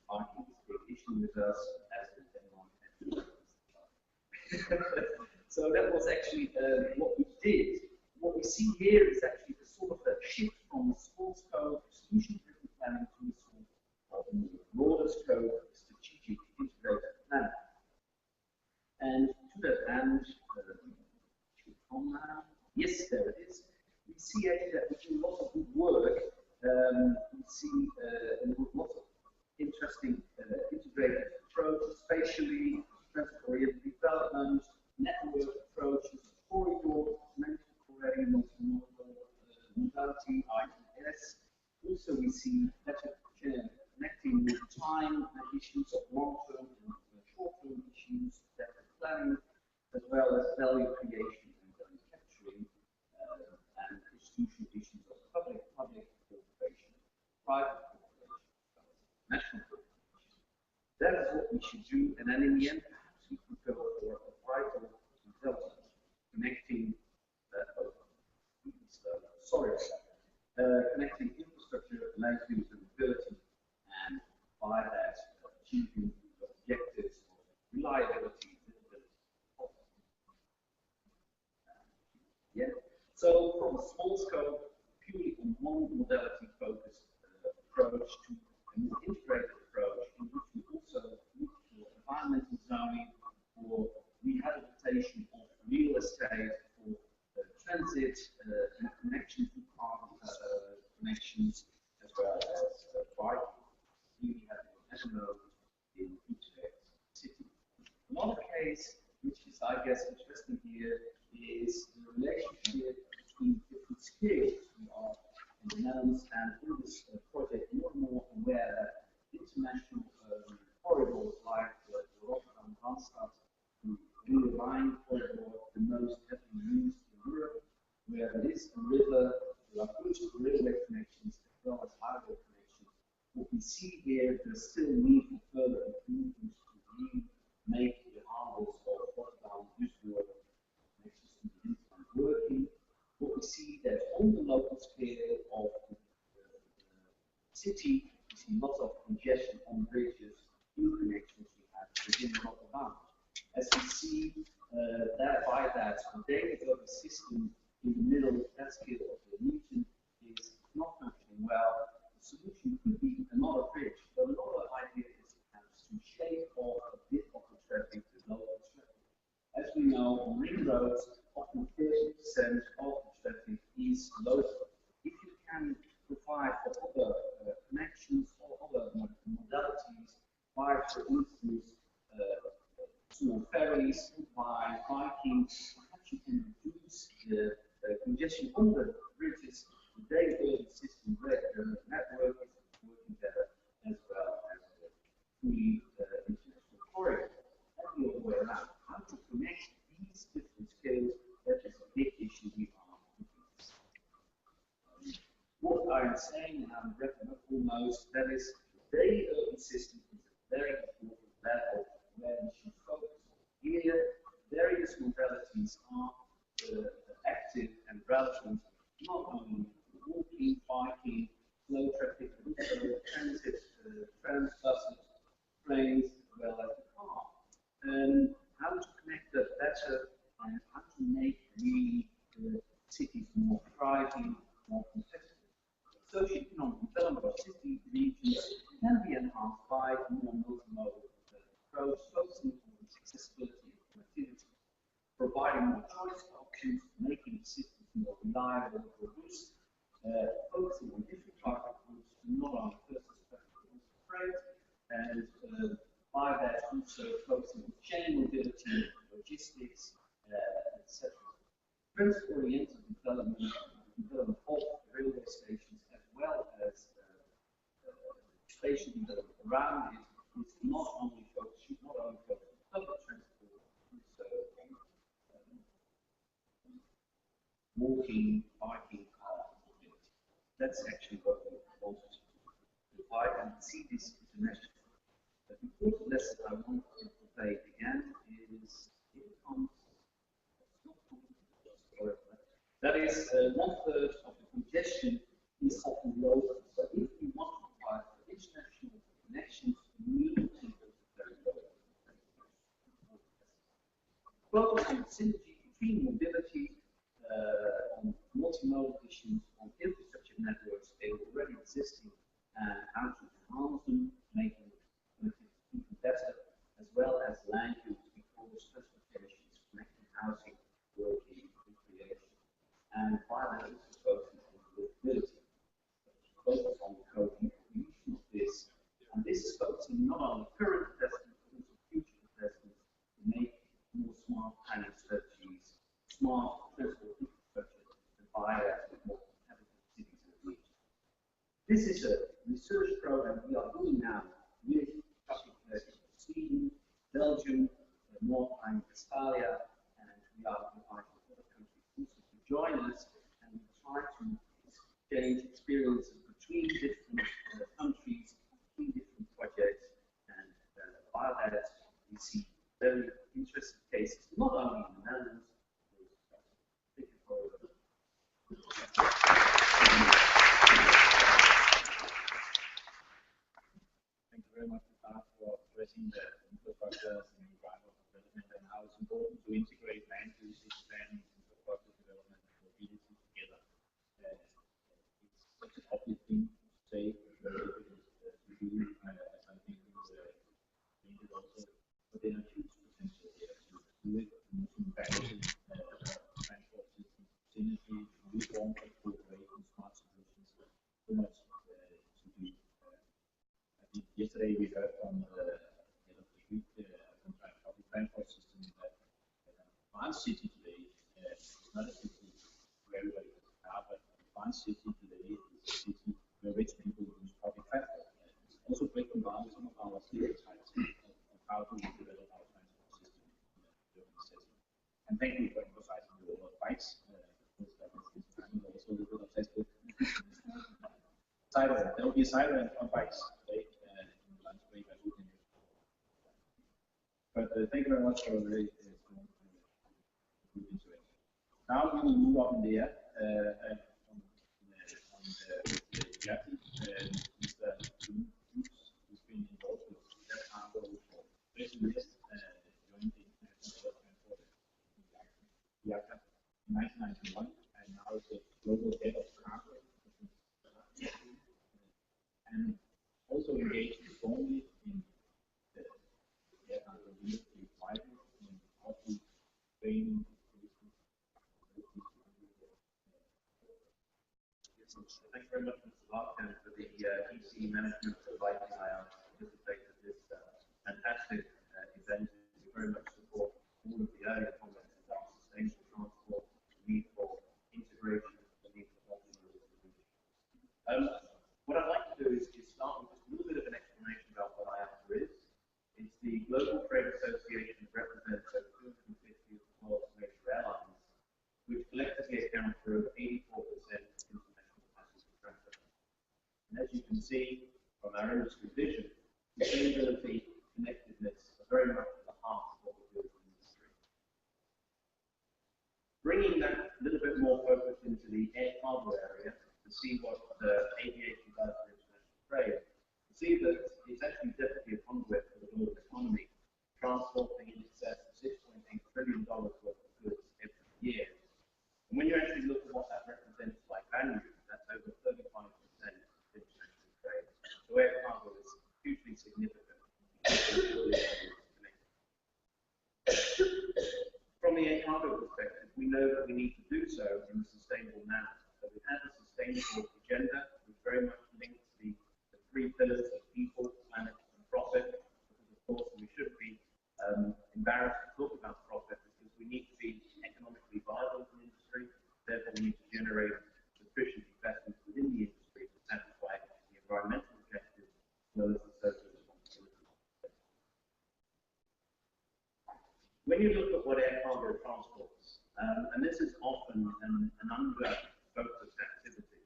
biking is a big issue with us as the Denmark. So that was actually what we did. What we see here is actually a sort of a shift from a small scope solution-driven planning to a sort of a broader scope strategic integrated planning. And to that end, yes, there it is. We see actually that we do lots of good work. We see lots of interesting integrated approaches, spatially, transport-oriented development, network approaches, corridor, mentioned already, multimodal modality, ITS. Also, we see better connecting with time issues of long-term and short-term issues, better planning, as well as value creation and value capturing, and institutional issues of public cooperation, private cooperation, national cooperation. That is what we should do, and then in the end, perhaps we could go for a vital intelligence, connecting, connecting infrastructure, land use, and mobility, and by that achieving objectives of reliability, visibility, So from a small scope, purely on one modality focused approach to a more integrated approach in which we also look for environmental zoning, for rehabilitation of real estate, for transit and connection to carbon governments and in this project more and more aware that international corridors like the Rotterdam-Randstad, the Blue Line corridor, the most heavily used in Europe, where there is a river, there are good railway connections as well as highway connections. What we see here, there's still need for further improvements to really make the harbors of Rotterdam, Düsseldorf, connections to the internet working. What we see that on the local scale of the city, we see lots of congestion on bridges, new connections we have within Rotterdam. As we see by that, the data system in the middle, that scale of the region is not functioning well. The solution could be another bridge, but another idea is to shave off a bit of the traffic to local traffic. As we know, on ring roads, often 30% of the traffic is local. If you can provide for other connections or other modalities, by, for instance, small ferries, by biking, perhaps you can reduce the congestion on the bridges. Today, the system network is working better as well as the fully international corridor. And the other way around, how to connect these different scales, that is a big issue we are looking at. What I am saying, and I'm wrapping up almost, that is the daily urban system is a very important level where we should focus. Here, various modalities are active and relevant, not only walking, biking, slow traffic, but also transit, trams, buses, trains, as well as the car. And how to connect that better and how to make really the cities more thriving, more competitive. Socioeconomic development of city regions can be enhanced by more multimodal approach, focusing on accessibility and connectivity, providing more choice options, making systems more reliable and robust, focusing on different traffic routes, not only persons, but also freight, and by that also focusing on chain mobility, logistics, etc. Transit-oriented development of railway stations as well as station development around it is not only focused, should not only focus on public transport, but also walking, biking, car mobility. That's actually what we want to provide and see this internationally. The important lesson I want to play again is it comes. That is 1/3 of the congestion is often local. So if we want to provide international connections, we need to take those very local. Focus on synergy between mobility, on multimodal issues, on infrastructure networks they are already existing, and how to enhance them, making connectivity even better, as well as land use because specifications connecting housing, working, recreation. And finally, also focusing on livability. Focus on the co-evolution of this. And this is focusing not on current investments, but also future investments to make more smart planning strategies, smart transport infrastructure, and buy that with more competitive cities and regions. This is a research program we are doing now with Sweden, Belgium, North Rhine-Westphalia, and we are inviting other countries also to join us, and we try to exchange experiences between different countries, between different projects, and by that we see very interesting cases, not only in the Netherlands. Thank you for Thank you very much, for addressing the infrastructure and environmental development and how it's important to integrate land usage planning, infrastructure development, and mobility together. It's such a obvious thing to say, very difficult to do, as I think you painted also. But there are huge potential here to do it, using balancing transport systems, synergy, new forms of cooperation, smart solutions, so much to do. I think yesterday we heard from the head of the street from public transport system that advanced city today is not a city where everybody has a car, but advanced city today is a city cyber. There will be cyber on bikes today in the lunch break. But thank you very much for really going into it. Now we will move up in the air on the Yati. Mr. who's been involved with that cargo for 30 years, joined the International Air Transport Yata in 1991, and now is the global head of cargo. And also engaged strongly in the air cargo industry widely in how to train. Thank you very much, Mr. Larkin, for the EC management for inviting I to participate in this fantastic event. We very much support all of the earlier comments about sustainable transport, the need for integration, the need for multimodal solutions. What I'd like to do is start with just a little bit of an explanation about what IATA is. It's the Global Trade Association that represents over 250 of the world's major airlines, which collectively account for over 84% of international passenger traffic. And as you can see from our industry vision, sustainability, connectedness are very much at the heart of what we do in the industry. Bringing that a little bit more focus into the air cargo area to see what aviation does for international trade, to see that it's actually definitely a conduit for the global economy, transporting in excess of $6.8 trillion worth of goods every year. And when you actually look at what that represents by value, that's over 35% of international trade. So air cargo is hugely significant. From the air cargo perspective, we know that we need to do so in a sustainable manner. So we have a sustainable agenda, which very much links the three pillars of people, planet, and profit. Because of course we should be embarrassed to talk about profit because we need to be economically viable as an industry. Therefore, we need to generate sufficient investments within the industry to satisfy the environmental objectives as well as the social responsibilities. When you look at what air cargo transports, and this is often an under-focused activity,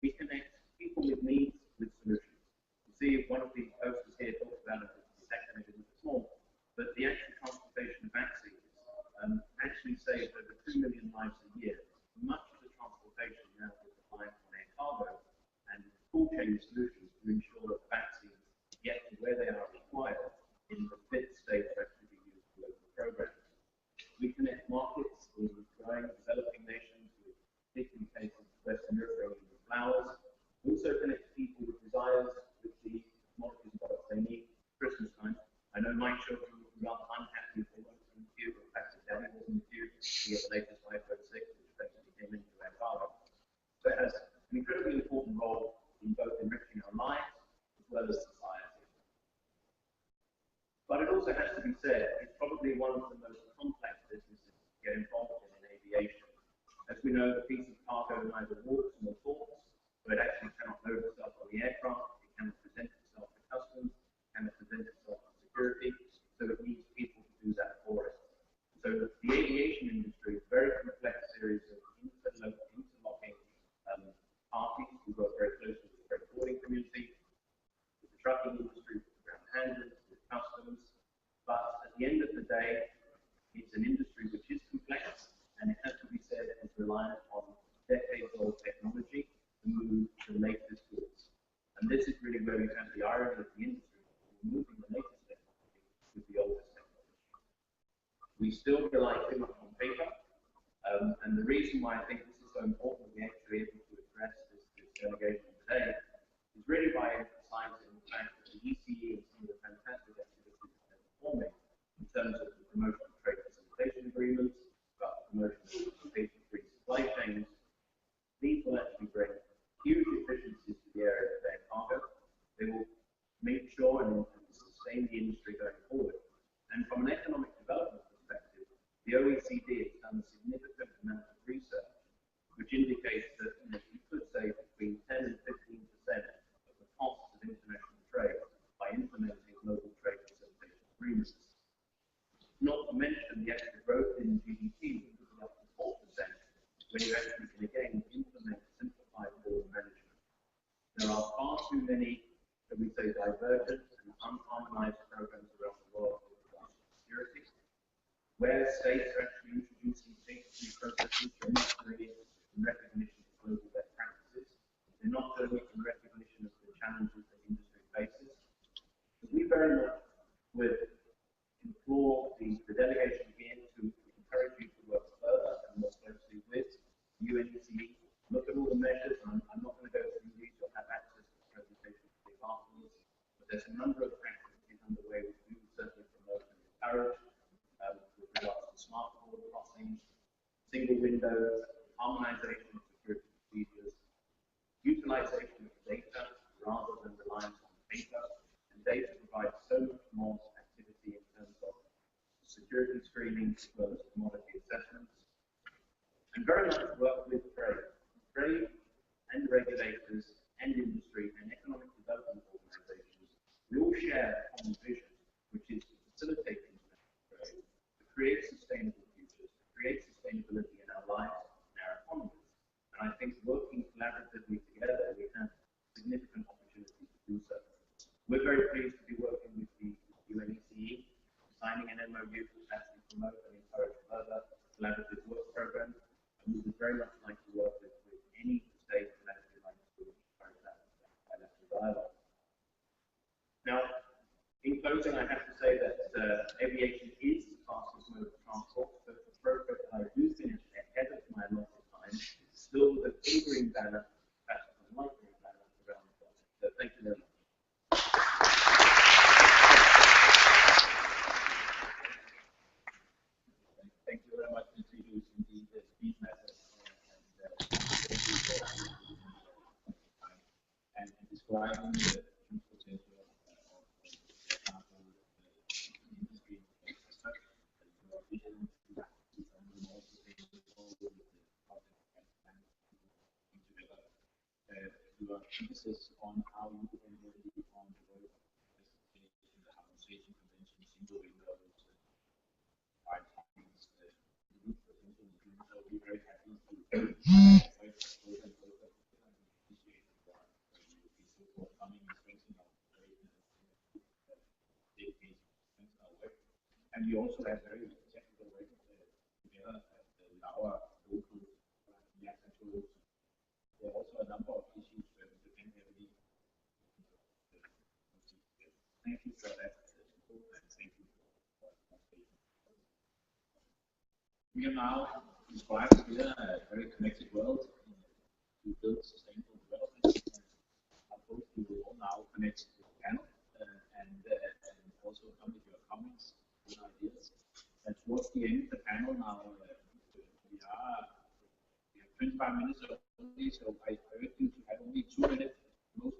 we connect people with needs with solutions. You see, one of the posters here talks about it, the sector is a bit small, but the actual transportation of vaccines actually saves over 2 million lives a year. Much of the transportation now is reliant on air cargo and cool chain solutions to ensure that vaccines get to where they are required in the fit state to actually be used for local programs. We connect markets in growing developing nations with particular cases of Western Europe bringing in flowers. We also connect people with desires with the commodities products they need at Christmas time. I know my children would be rather unhappy if they weren't in the queue, but the fact that Daddy wasn't in the queue, we have the latest iPhone 6, which effectively came into our cargo. So it has an incredibly important role in both enriching our lives as well as society. But it also has to be said, it's probably one of the most complex businesses to get involved in aviation. As we know, the piece of cargo neither walks nor talks, so it actually cannot load itself on the aircraft, it cannot present itself to customs, it cannot present itself to security, so it needs people to do that for it. So the aviation industry is a very complex series of interlocking parties who work very closely with the freight forwarding community, with the trucking industry, with the ground handlers, with customs. But at the end of the day, it's an industry which is complex, and it has to be said is reliant on decades-old technology to move the latest goods. And this is really where we have the irony of the industry, moving the latest technology with the oldest technology. We still rely too much on paper, and the reason why I think this is so important that we actually able to address this delegation today is really by emphasizing the fact that the ECE and some of the fantastic activities that they're performing in terms of the promotion of trade facilitation agreements, about the promotion of transportation-free supply chains, these will actually bring huge efficiencies to the area of air cargo. They will make sure and sustain the industry going forward. And from an economic development perspective, the OECD has done a significant amount of research which indicates that you could save between 10 and 15% of the costs of international trade by implementing global trade facilitation agreements. Not to mention the extra growth in GDP, which is up to 4%, when you actually can again implement many, shall we say, divergent and unharmonized programs around the world with regards to security, where states are actually introducing safety processes, they're not doing it in recognition of global best practices, they're not doing it in recognition of the challenges that industry faces. So we very much would implore the delegation here to encourage you to work further and more closely with UNECE, look at all the measures, and I'm not going to go through these, you'll have access to the presentation afterwards, but there's a number of activities underway which we would certainly promote and encourage with regards to smart border crossings, single windows, harmonization of security procedures, utilization of data rather than reliance on paper, and data provides so much more activity in terms of security screening as well as commodity assessments, and very much work with trade and regulators and industry and economic development organizations. We all share a common vision, which is to facilitate international trade, to create sustainable futures, to create sustainability in our lives and our economies. And I think working collaboratively together, we have significant opportunities to do so. We're very pleased to be working with the UNECE, signing an MOU to actually promote and encourage further collaborative work programs. And we would very much like to work with any state that actually likes to encourage that bilateral dialogue. Now, in closing, I have to say that aviation is the fastest mode of transport, so it's appropriate that I do finish ahead of my allotted time, still with a lingering balance, perhaps a lightning balance around the clock. So thank you very much. Thank you very much for introducing the speed method and describing the potential of industry infrastructure. Your vision to more sustainable with the project and together. Your emphasis on how you can really on the road of the harmonization convention, single windows, wide parties, we're very happy to appreciate forthcoming and strengthen our work. And we also have very technical work together with our local reactor tools. There are also a number of issues where we depend heavily. Thank you for that support and thank you for participation. We are now described here a very connected world to build sustainable development. I hope you will all now connect to the panel and also come with your comments and ideas. And towards the end of the panel now, we have 25 minutes only, so I urge you to have only 2 minutes. Most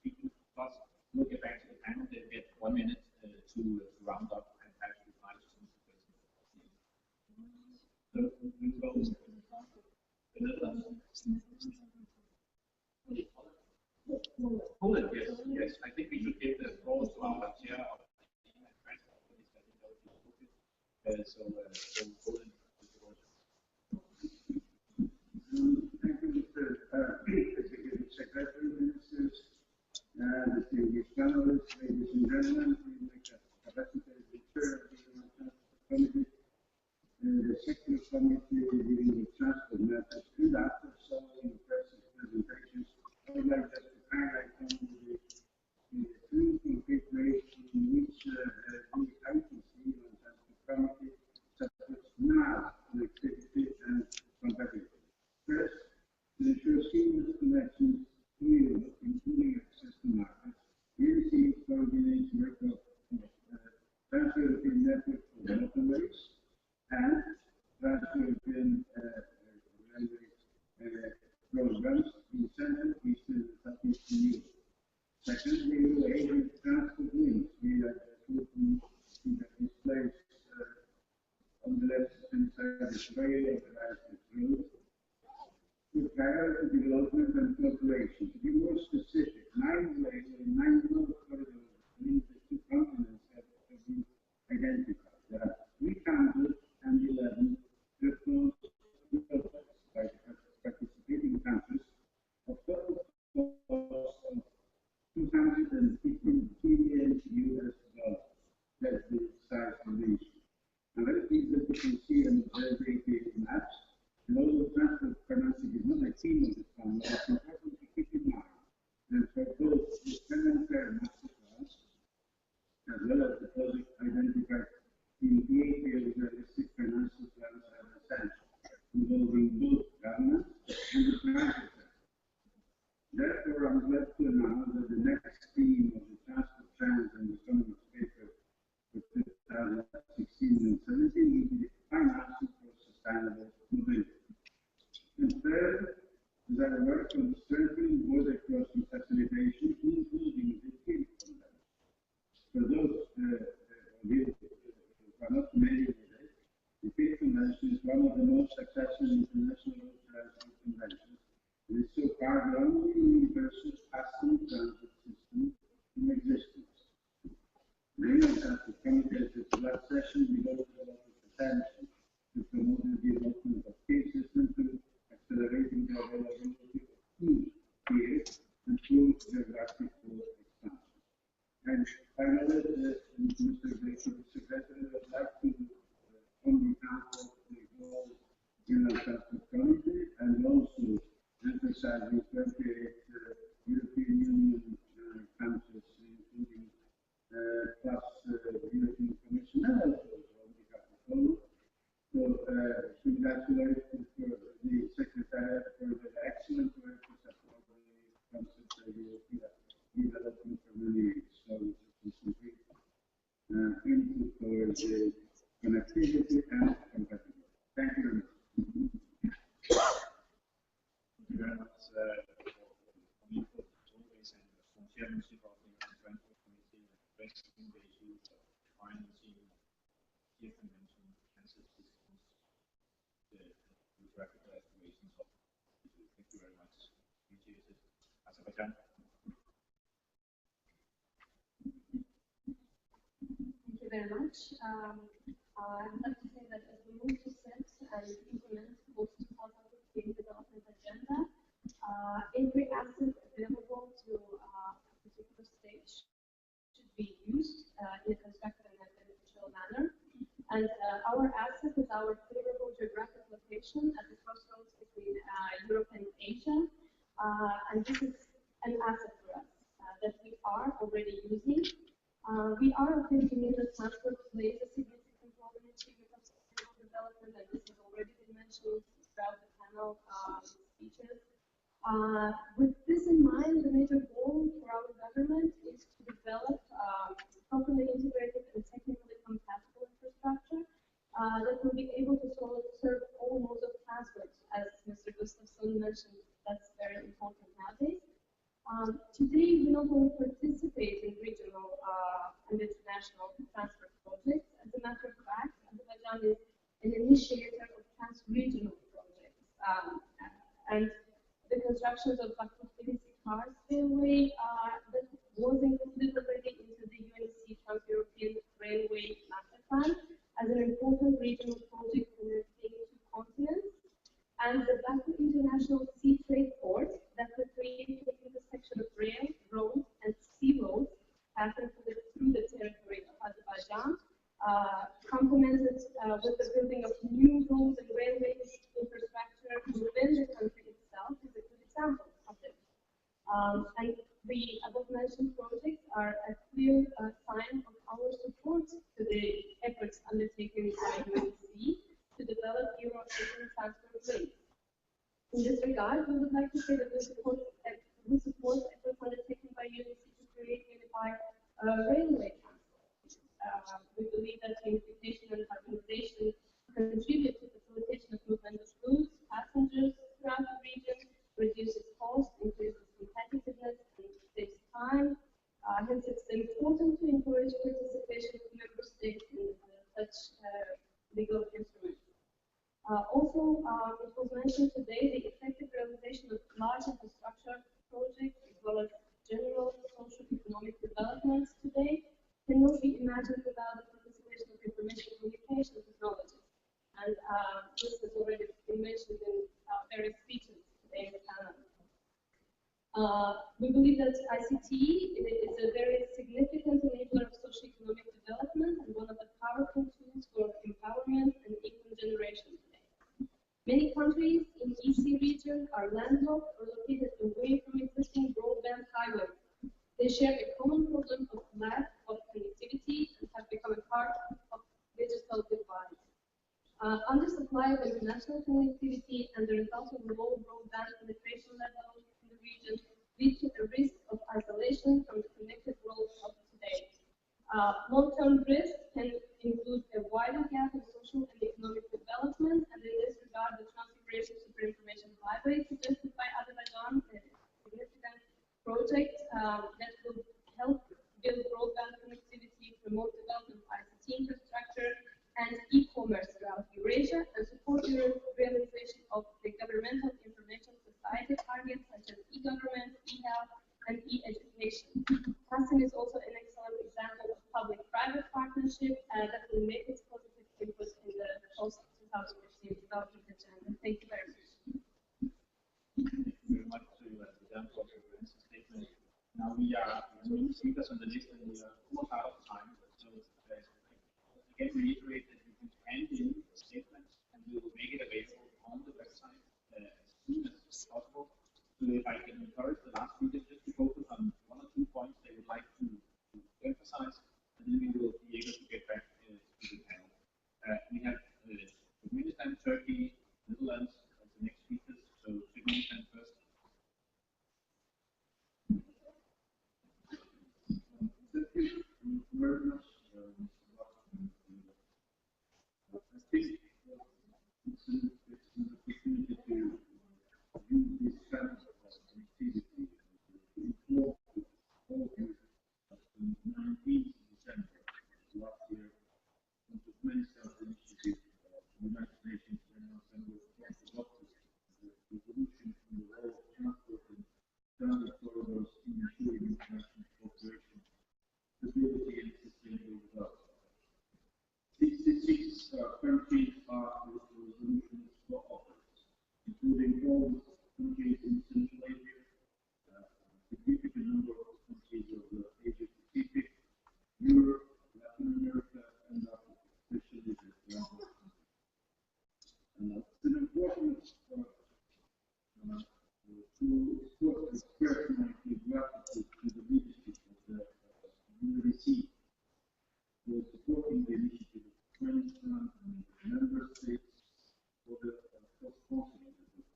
people plus we'll get back to the panel, they'll get 1 minute to round up and perhaps reply to some questions. Poland, yes. I think we should give the floor to our chair of the so Poland. Thank you, Mr. Executive Secretary, Ministers, distinguished panelists, ladies and gentlemen. We make a capacity as the chair of the Committee. The Sector Committee dealing with transport matters, and after so impressive presentations, I would like just to highlight some of the 3 concrete ways in which the ITC and Transport Committee supports now connectivity and compatibility. First, to ensure seamless connections to Europe, including access to markets, UNECE coordinates work of Trans-European Network for Motorways and Trans-European Railway programs in Central, Eastern, and Southeastern Europe. Second, we will aid with transport links via the that displays on the left-hand side of the rail organized road. To priority development and cooperation. To be more specific, 9 road corridors linked the 2 continents have been identified. There are 311 proposed by the participating countries of total cost of transfer financing is not a theme of the fund, but it's important to keep in mind that for both the Spend Fair master plans, as well as the project identified in the APA realistic financial plans are essential, involving both government and the private sector. Therefore, I'm glad to announce that the next theme of the transport trends and economic paper for 2016 and 17 will be financing for sustainable mobility. And third, is our work on strengthening border crossing facilitation, including the TIP convention. For those of you who are not familiar with it, the TIP convention is one of the most successful international road transport conventions. It is so far the only universal passenger transit system in existence. Many of us have committed to that session devoted a lot of attention to promote the development of key systems to accelerating the availability of key peers and through geographical expansion. And finally, Mr. Secretary, I would like to, on behalf of the whole General Transport Committee, and also emphasizing 28 European Union countries, including plus European Commission, and also on behalf of all. So, congratulate the Secretariat for the excellent work to support the concept of European development for many years. So, it's a complete input for the connectivity and compatibility. Thank you very much. Thank you very much for the input as always, and from chairmanship of the Transport Committee addressing the issues of financing, key convention, transit systems, the geographical aspirations of the issue. Thank you very much. Appreciate it. Azerbaijan. Thank you very much. I'd like to say that as we move to set and implement both 2015 development agenda, every asset available to a particular stage should be used in a constructive and beneficial manner. And our asset is our favorable geographic location at the crossroads between Europe and Asia. And this is an asset for us that we are already using. We are of the opinion that transport plays a significant role in achievement of sustainable development, and this has already been mentioned throughout the panel speeches. With this in mind, the major goal for our government is to develop properly integrated and technically compatible infrastructure that will be able to serve all modes of transport, as Mr. Gustafsson mentioned. That's very important nowadays. Today, we not only participate in regional and international transport projects. As a matter of fact, Azerbaijan is an initiator of trans-regional projects. And the constructions of Baku-Tbilisi Kars Railway that was included already into the UNECE Trans-European Railway Master Plan as an important regional project connecting two continents. And the Baku International Sea Trade Port that will create an intersection of rail, road, and sea roads passing through the territory of Azerbaijan, complemented with the building of new roads and railway infrastructure within the country itself, is a good example of this. And the above-mentioned projects are a clear sign of our support to the efforts undertaken by UNECE to develop Euro-Asian transport links. In this regard, we would like to say that we support efforts undertaken by UNECE to create unified railway transport. We believe that unification and harmonization contribute to facilitation of movement of goods, passengers throughout the region, reduces cost, increases competitiveness, and saves time. Hence, it's important to encourage participation of member states in such legal instruments. Also, it was mentioned today the effective realization of large infrastructure projects as well as general social economic developments today cannot be imagined without the participation of information communication technologies. And this has already been mentioned in various speeches today in the panel. We believe that ICT is a very significant enabler of socio-economic development and one of the powerful tools for empowerment and income generation today. Many countries in the EC region are landlocked or located away from existing broadband highways. They share a common problem of lack of connectivity and have become a part of digital divide. Undersupply of international connectivity and the resulting low broadband penetration level in the region lead to a risk of isolation from the connected world of today. Long-term risks can include a wider gap in social and economic development, and in this regard, the Transfiguration Super Information Library suggested by Azerbaijan, a significant project that will help build broadband connectivity, promote development of ICT infrastructure, and e-commerce throughout Eurasia, and support the realization of the governmental information society targets such as e-government, e-health, and e-education. Tassim is also an excellent example of public-private partnership that will make its positive input in the post-2015 development agenda. Thank you very much. Thank you very much to Madame for your comprehensive statement. Now we are speakers on the list and we are almost out of time. So again, reiterate that you can hand in statements and we will make it available on the website as soon as possible. So if I can encourage the last speakers just to focus on one or 2 points they would like to emphasize, and then we will be able to get back to the panel. We have Turkmenistan, Turkey, Netherlands as the next speakers. So Turkmenistan first. Thank you very much. I think it's an opportunity to use this kind of activity to inform all of you. On the 19th of December last year, on the Turkmenistan initiative, the United Nations General Assembly adopted the resolution on the role of transport and transit corridors in ensuring international cooperation, stability, and sustainable development. 66 countries are the resolutions for office, including all the countries in Central Asia, a significant number of countries of the Asia Pacific, Europe, Latin America, and Africa, especially the landlocked countries. It's an important to express my gratitude to the leadership of the UNECE for supporting the initiative of Turkmenistan and member states for the cross-functional document.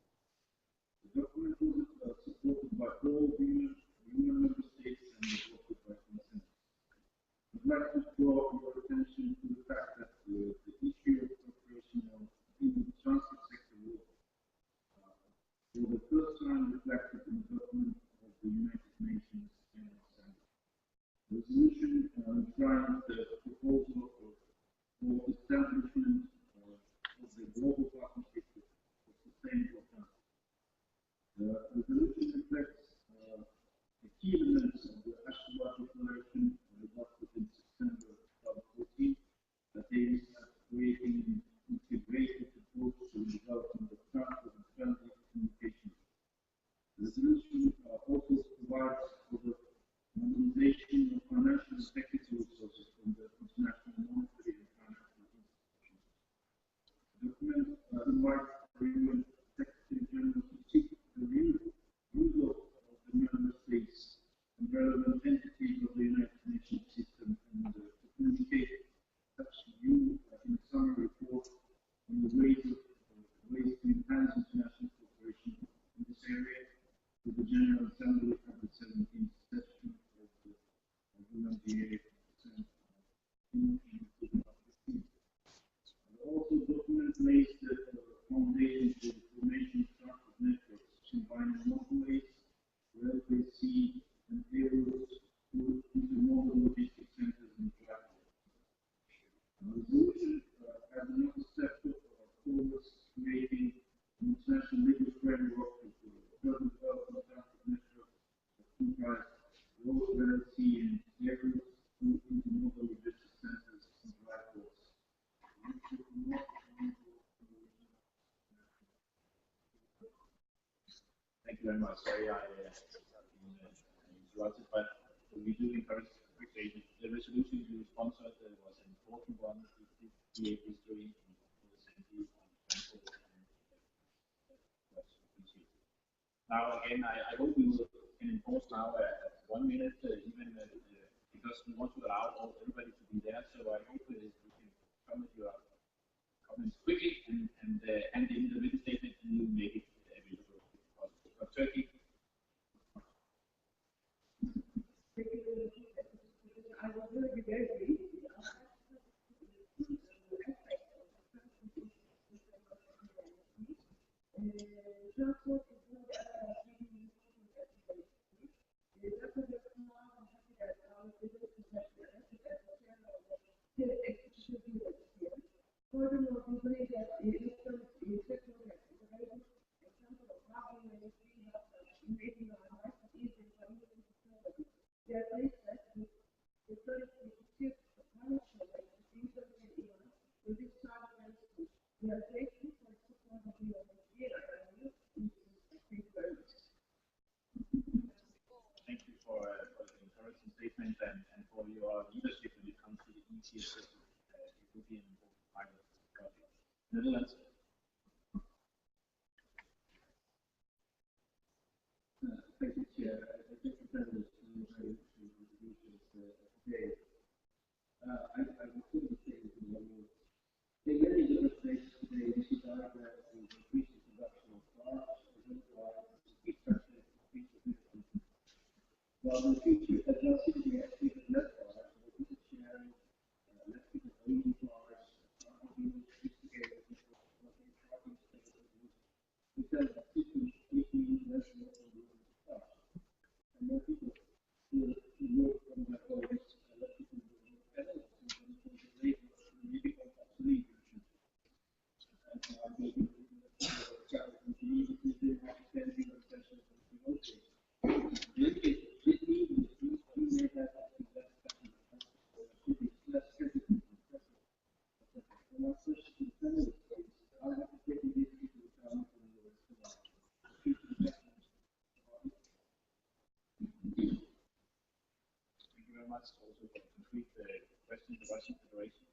The document was supported by all union member states and adopted by consensus. I'd like to draw your attention to the fact that the issue of cooperation in the transport sector was for the first time reflected in the document of the United Nations General Assembly. The resolution enshrines the proposal for establishment of the global partnership for sustainable transport. The resolution reflects the key elements of the Ashgabat Declaration adopted in September 2014 that aims at creating an integrated approach to the development of transport and transit communication. The resolution also provides for the mobilization of financial and technical resources from the international monetary and financial institutions. The document invites the UN Secretary General to seek the usual of the member states and relevant entities of the United Nations system and to communicate such view in a summary report on the ways to enhance international cooperation in this area to the General Assembly at the 17th session of the UNGA in 2015. Also, the document lays the foundation for the formation of transport networks, combining motorways, railway, sea, and air routes into intermodal logistics centers and platforms. The resolution has another step towards creating an international legal framework for further development of transport networks that comprise road, rail, sea, and air routes through intermodal logistics centers and platforms. Thank you very much. Sorry, I interrupted, but we do encourage the resolution you sponsored was an important one. It did create history in the city on transport and Now again, I hope we can enforce now 1 minute, even because we want to allow everybody to be there. So I hope we can come with your comments quickly and in the written statement you make it available for Turkey. I will really be very brief. Transport is one of the furthermore, we believe that the electronic sector is a very good example of how we may be making our life easier by moving technology. There are places that the product is shift the financial way to things that we do with this child very soon. We are grateful for the support of you over here. Thank you very much. Thank you for the encouraging statement and for your leadership when it comes to the ETS system. It will be an important part of the project. Netherlands. Thank you, Chair. I think the privilege to introduce today. I will sort of say this in one word. In many different places today, we see diagrams of increasing production of cars, as well as speed structure, speed significantly. While in the future, as well as we actually have less cars, so people sharing, less people owning cars, being sophisticated, parking spaces, we said that people making less local cars. And more people will work from their homes, and less people will work at home. So the labor will become obsolete. And so I'm making travel from communities in extending the sessions of remote days. In any case, this means we may have less less critical. And our such incentive space, I have to take these people down to the future investments. Thank you very much also for complete question to Russian Federation.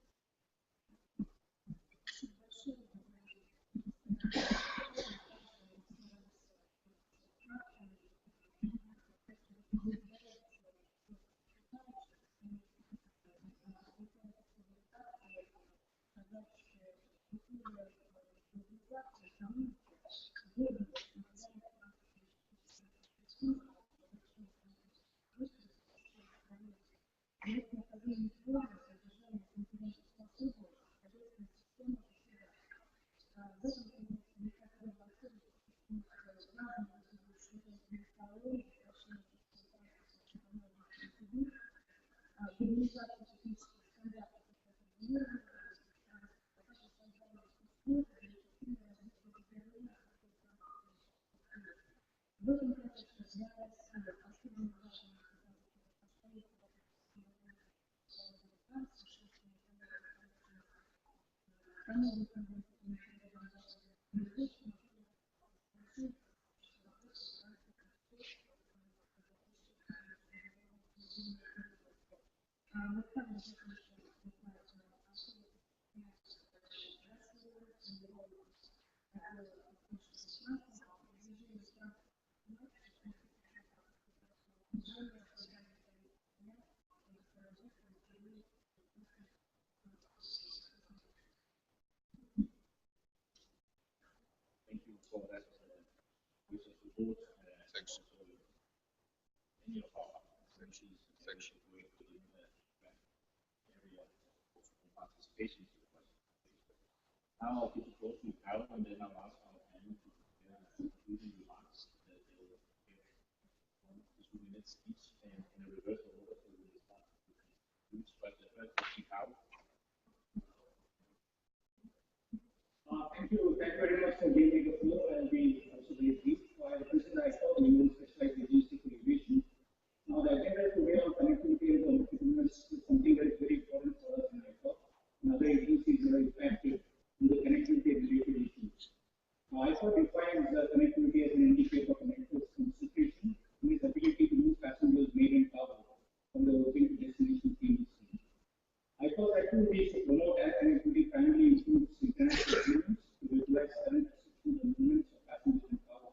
Thank you for that piece of report. Thanks. Any of our countries work within the area of participation. Now I'll give the floor to Carol, and then I'll ask our panel to concluding remarks. They will get 1 to 2 minutes each, and in a reverse order, so we will start with the but the first question, Carol. Thank you very much for giving me the floor. I'll be also very brief. The president I saw the UN specialized logistic innovation. Now, the agenda today on connectivity and entrepreneurs is something that is very important for us in ICO. Other agencies are impacted in the connectivity related issues. ICO defines connectivity as an indicator of a network's concentration and its ability to move passengers made in power from the origin to destination seamlessly. ICO's activities to promote air connectivity primarily includes international agreements to utilize current to the movements of passengers and power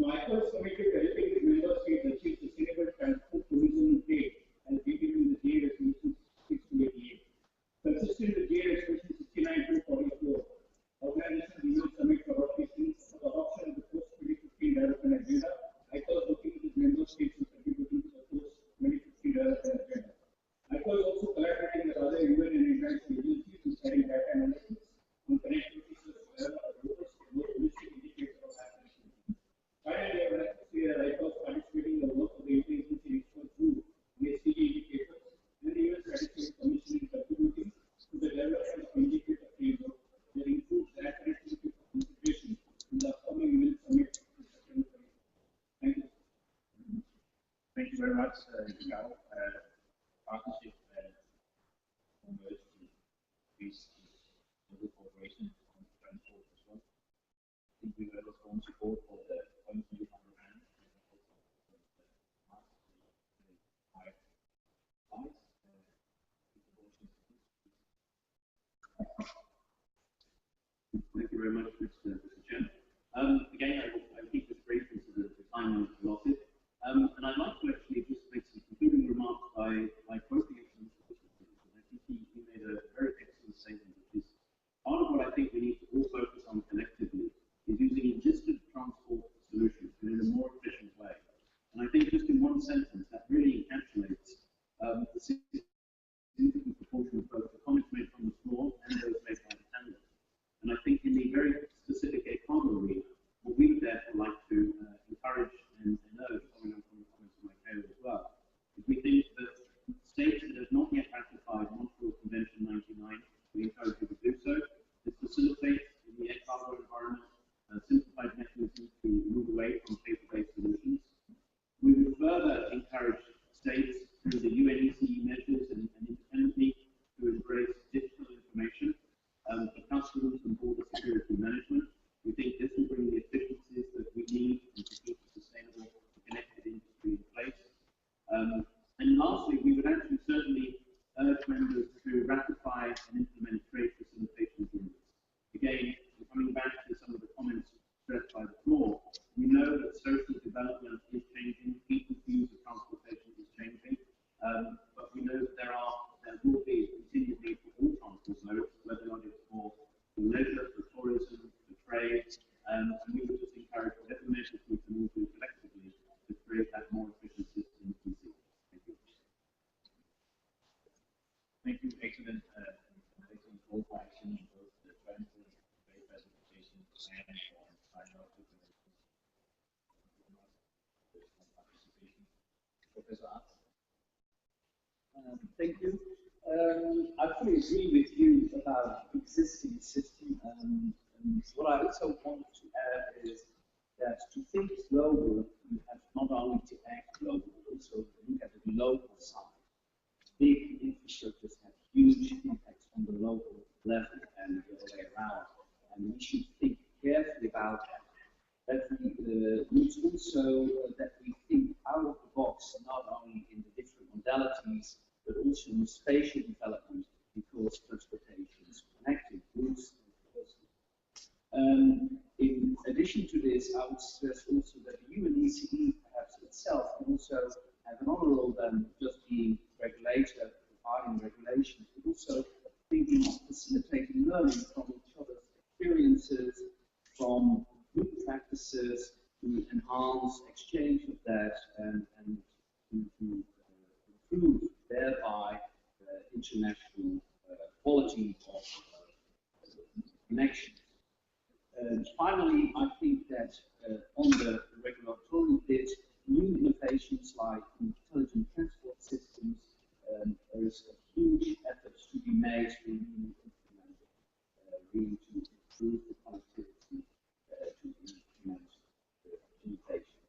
ICO's committed to helping the member states achieve sustainable transport tourism trade as stated in the J Resolution 688. Consistent with J Resolution 69-44, Organization Regional Summit for Adoption of the post-2015 development agenda. ICO is working with member states in contributing to the post-2015 development agenda. ICO is also collaborating with other UN and international agencies to study data analytics on connectivity systems to develop a robust and more holistic indicator of accuracy. Finally, I would like to say that ICO is participating in the work of the interagency expert group on SDG indicators and the UN Statistics Commission in contributing to the development of indicator framework that includes the accuracy of consideration in the upcoming UN Summit in September. Thank you. Thank you very much, Carol. Partnership converge to increase global cooperation on transport as well. I think we have a strong support for the points made on the hand and also high slides. Thank you very much, Mr. Chairman. Again, I will keep this brief because of the time allotted. And I'd like to actually just make some concluding remarks by quoting some statistics. And I think he made a very excellent statement, which is part of what I think we need to all focus on collectively is using logistic transport solutions in a more efficient way. And I think just in one sentence, that really encapsulates the significant proportion of both the comments made from the floor and those made by the panelists. And I think in the very specific cargo arena, what we would therefore like to encourage and urge, following on from the comments of Michaela as well, is we think that states that have not yet ratified Montreal Convention 99, we encourage you to do so. This facilitates in the air cargo environment simplified mechanisms to move away from paper-based solutions. We would further encourage states through the UNECE measures and independently to embrace digital information for customs and border security management. We think this will bring the efficiencies that we need to keep a sustainable, connected industry in place. And lastly, we would actually certainly urge members to ratify and implement trade facilitation agreements. Again, coming back to some of the comments stressed by the floor, we know that social development is changing, people's views of transportation is changing, but we know that there will be a continued need for all transport modes, whether or not it's for leisure, for tourism, for trade, and we would just encourage whatever measures we can all do collectively to create that more efficient system we see. Thank you. Thank you. Excellent, excellent call for action in both the transport and trade classification and sign up to participation. Professor Arzt. Thank you. I fully agree with you about the existing system. What I also want to add is that to think global, you have not only to act global, but also look at the local side. Big infrastructures have huge impacts on the local level and the other way around. And we should think carefully about that. That we need also that we think out of the box, not only in the different modalities, but also in spatial development, because transportation is connected, goods and in addition to this, I would stress also that the UNECE perhaps itself can also have another role than just being regulator, providing regulations, but also thinking of facilitating learning from each other's experiences, from good practices to enhance exchange of that and to improve thereby international quality of connections. Finally, I think that on the regulatory bit, new innovations like intelligent transport systems, there is a huge effort to be made to really implement really to improve the connectivity to implement the implementation.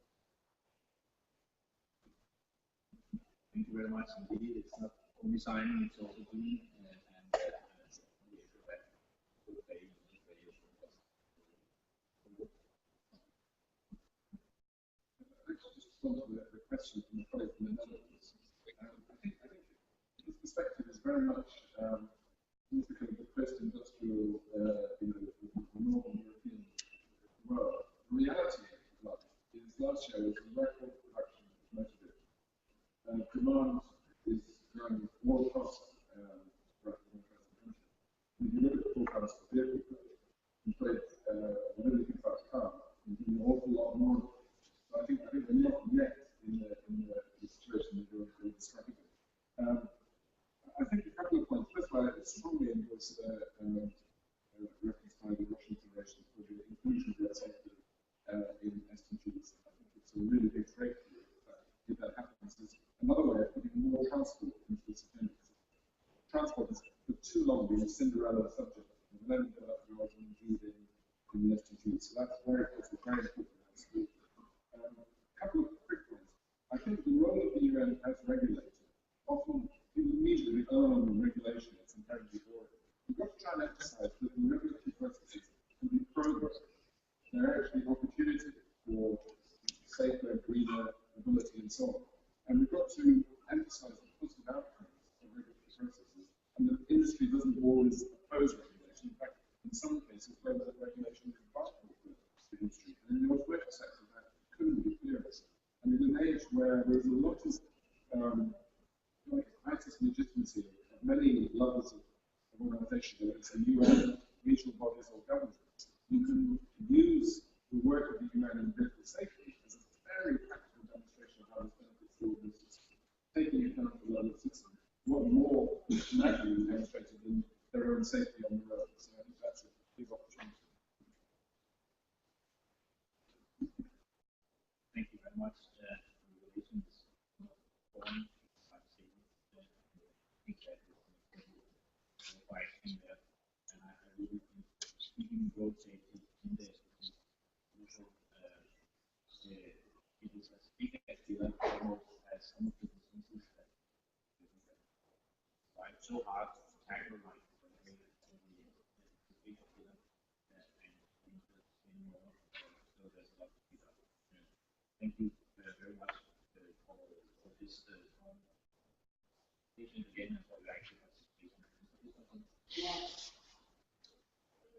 Thank you very much indeed. It's not only signing, it's also doing, and the question from the colleague from the Netherlands. I think his perspective is very much significant of the post-industrial, northern European world. The reality of life is last year was a record production of motor vehicles. Demand is growing more across throughout the country. If you look at the forecast for vehicle growth, you really think about cars, there's an awful lot more. So I think we're not yet in the situation that you're describing. I think a couple of points. First of all, I strongly endorse reference by the Russian Federation for the inclusion of road safety in SDGs. I think it's a really big breakthrough if that happens. It's another way of putting more transport into this agenda. Transport has for too long been a Cinderella subject, and then developed the indeed in the SDGs. So that's very important. A couple of quick points. I think the role of the UN as regulator, often people immediately on regulation, it's inherently boring. We've got to try and emphasize that the regulatory processes can be progress. They're actually opportunity for safer, greener mobility and so on. And we've got to emphasize the positive outcomes of regulatory processes, and that industry doesn't always oppose regulation. In fact, in some cases, whether regulation is vital for the industry. And in the automotive sector, that couldn't be clearer. And in an age where there's a lot of access and legitimacy of many levels of organization, whether it's the UN, regional bodies, or governments, you can use the work of the UN in vehicle safety as a very practical demonstration of how this benefits the organization. Taking account of the level of system, what more can actually be demonstrated than their own safety on the road? So I think that's a big opportunity. Thank you very much. Relations forum, I've seen quite in there, and I really think speaking road safety in the usual, it is as big as the almost as some of the diseases that fight so hard to tackle, like the big killer and more. So there's a lot to be done. Thank you very much for this presentation again and for your active participation.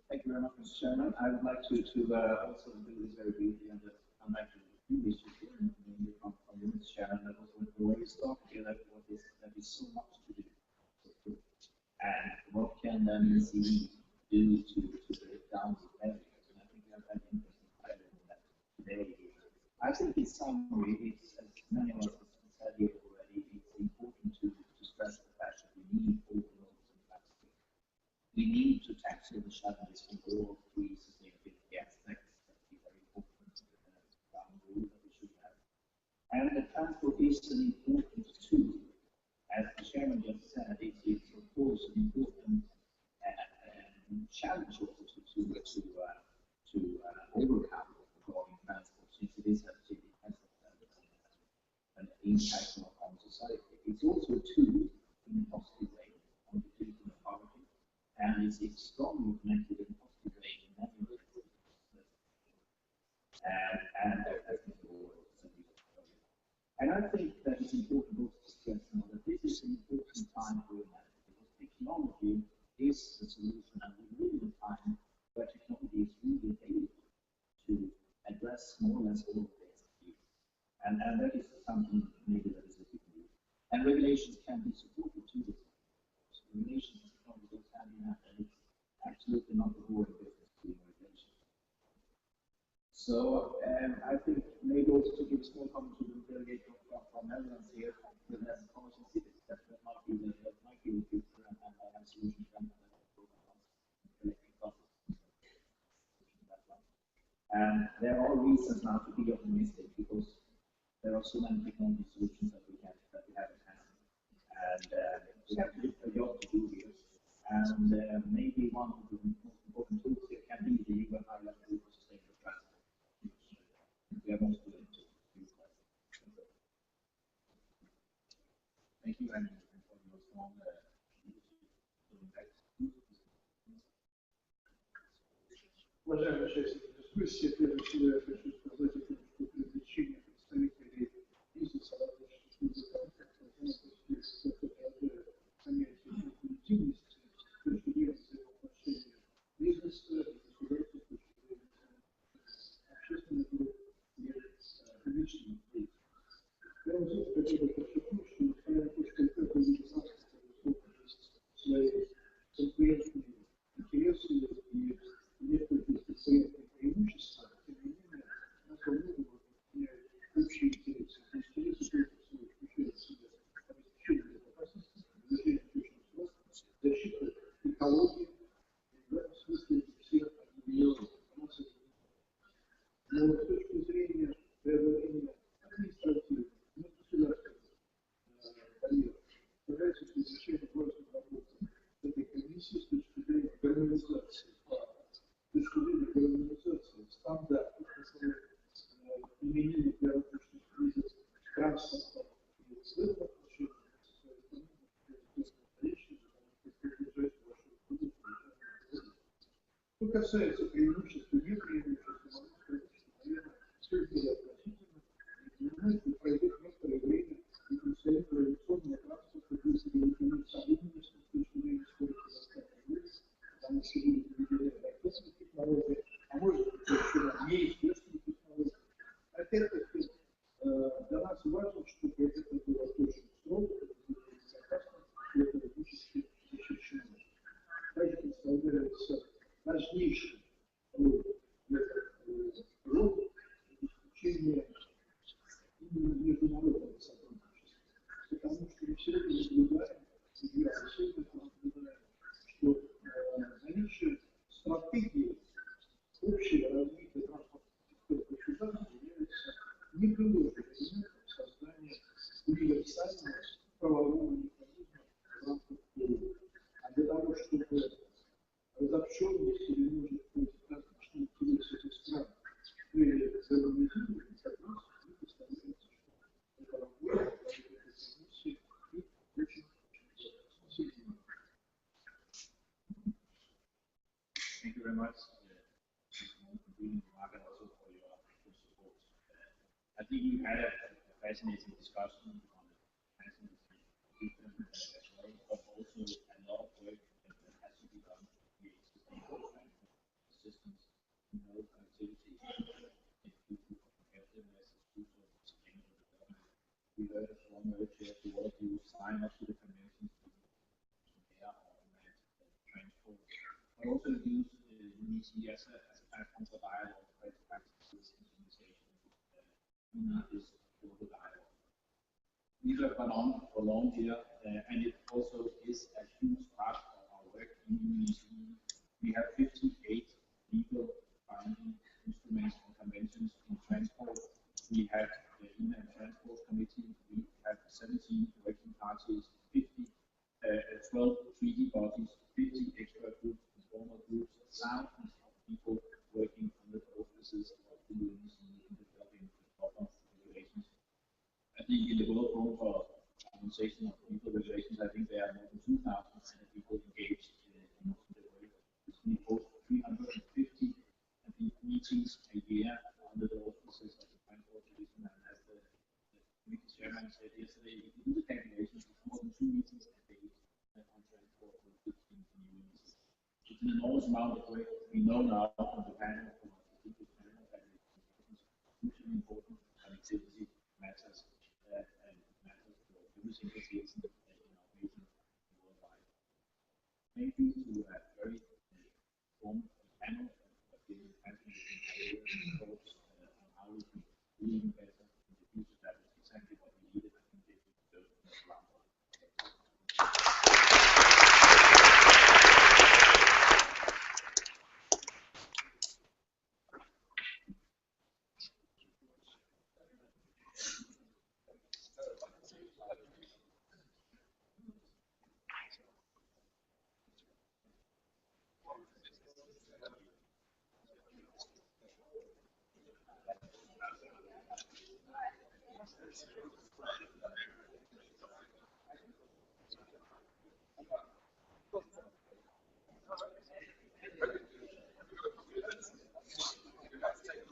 Thank you very much, Mr. Chairman. I would like to also do this very briefly and just come back to the few issues here, mainly from you, Mr. Chairman. That was the way you started here, that is so much to do. And what can then we do to break down the barriers? And I think we have had interesting highlight on that today. I think in summary, it's, as many of us have said here already, it's important to stress the fact that we need open roads and transport. We need to tackle the challenges from all three sustainability aspects. That's very important down the road that we should have. And the transport is an important tool. As the chairman just said, it's of course an important challenge also to overcome regarding transport, since it is actually an impact on society. It's also a tool in a positive way on reducing poverty, and it's strongly connected in a positive way in many ways. And I think that it's important also to stress now that this is an important time for humanity, because technology is the solution, and we live in a time where technology is really able to address more or less all of this. And that is something maybe that is a big deal. And regulations can be supported to this. So regulations and technology goes hand in hand, and it's absolutely not a boring business doing regulations. So I think maybe also to give a small comment to the delegate from Netherlands here, who has commercial cities, that might be the future, and I have solutions for that electric buses. And there are reasons now to be optimistic, because there are so many technology solutions that we haven't had. And we have a job to do here. And maybe one of the most important tools here can be the UN High-Level Group for Sustainable Transport, which we are most willing to use. Thank you, and for your strong Уважаемые участники дискуссии, прежде всего я хочу сказать о том, что привлечение представителей бизнеса различных видов понятие коллективности, конференции в отношении бизнеса, государства, общественных групп, количественных лиц. Я вам здесь хотел бы подчеркнуть, что несмотря на то, что это государство, свои конкурентные интересы и некоторые конкурентные преимущества, тем не менее, у нас во многом общие интересы. Интересы, которые включают в себя обеспечение безопасности, движение точных сроков, защита экологии, и в этом смысле все объединены. Но с точки зрения преодоления административных, государственных барьеров, является чрезвычайно важной работой этой комиссии с точки зрения гармонизации права, с точки зрения гармонизации стандартов, которые применены для различных видов транспорта. И в этом отношении что касается преимуществ и непреимуществ, могу сказать, что, наверное, все это относительно. И понимаете, пройдет некоторое время, и представитель традиционного транспорта будет переведены с особенностью с точки зрения скорости доставки лиц, потому что будут введены естественные технологии, а может быть, еще неестественные технологии. Опять-таки, для нас важно, чтобы это было точно строго, это было безопасно, и это физически защищено. Также представляется важнейшим роль обеспечения именно международного сотрудничества. Потому что мы сегодня наблюдаем, и я сегодня наблюдаю, что наличие стратегии общего развития транспортных государств является непреложным элементом создания универсального правового механизма в рамках ООН. А для того, чтобы разобщенность или, может быть, различные интересы этих стран были гармонизированы, как раз и представляется, что это работа в этой комиссии и очень сильно. Thank you very much, Mark, and also for your support. I think we had a fascinating discussion on the fascinating system as well, but also a lot of work that has to be done to create sustainable systems, connectivity, improve competitiveness, improve sustainable development. We heard a strong urge here to all of you sign up to the conventions to air or unmanned transport, but also use UNECE as a platform for dialogue, best practices, implementation, this global dialogue. These have gone on for long here, and it also is a huge part of our work in UNECE. We have 58 legal binding instruments and conventions in transport. We have the Inland Transport Committee, we have 17 working parties, 12 treaty bodies, 50 expert groups, informal groups, thousands of people working under the auspices of the UNECE in developing proper regulations. I think in the World Forum for Harmonization of Legal Regulations, I think there are more than 2,000 people engaged in the work. We host 350 meetings a year under the auspices of the Transport Division, and as the committee chairman said yesterday, if you do the calculations, it's more than 2 meetings a day on transport in UNECE. It's an enormous amount of work. We know now from the panel, from the people panel, that it's hugely important connectivity matters and matters for every single citizen in our region worldwide. Thank you to a very informed panel for giving fascinating thoughts on how we can do even better in the future. That is exactly what we needed. I think they deserve a round of applause.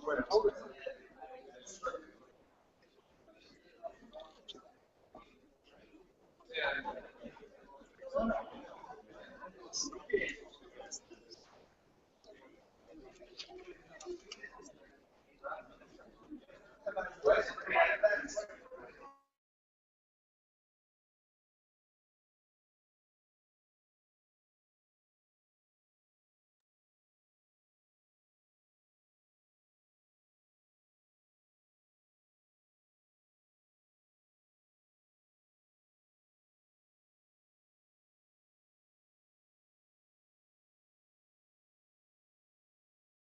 Well,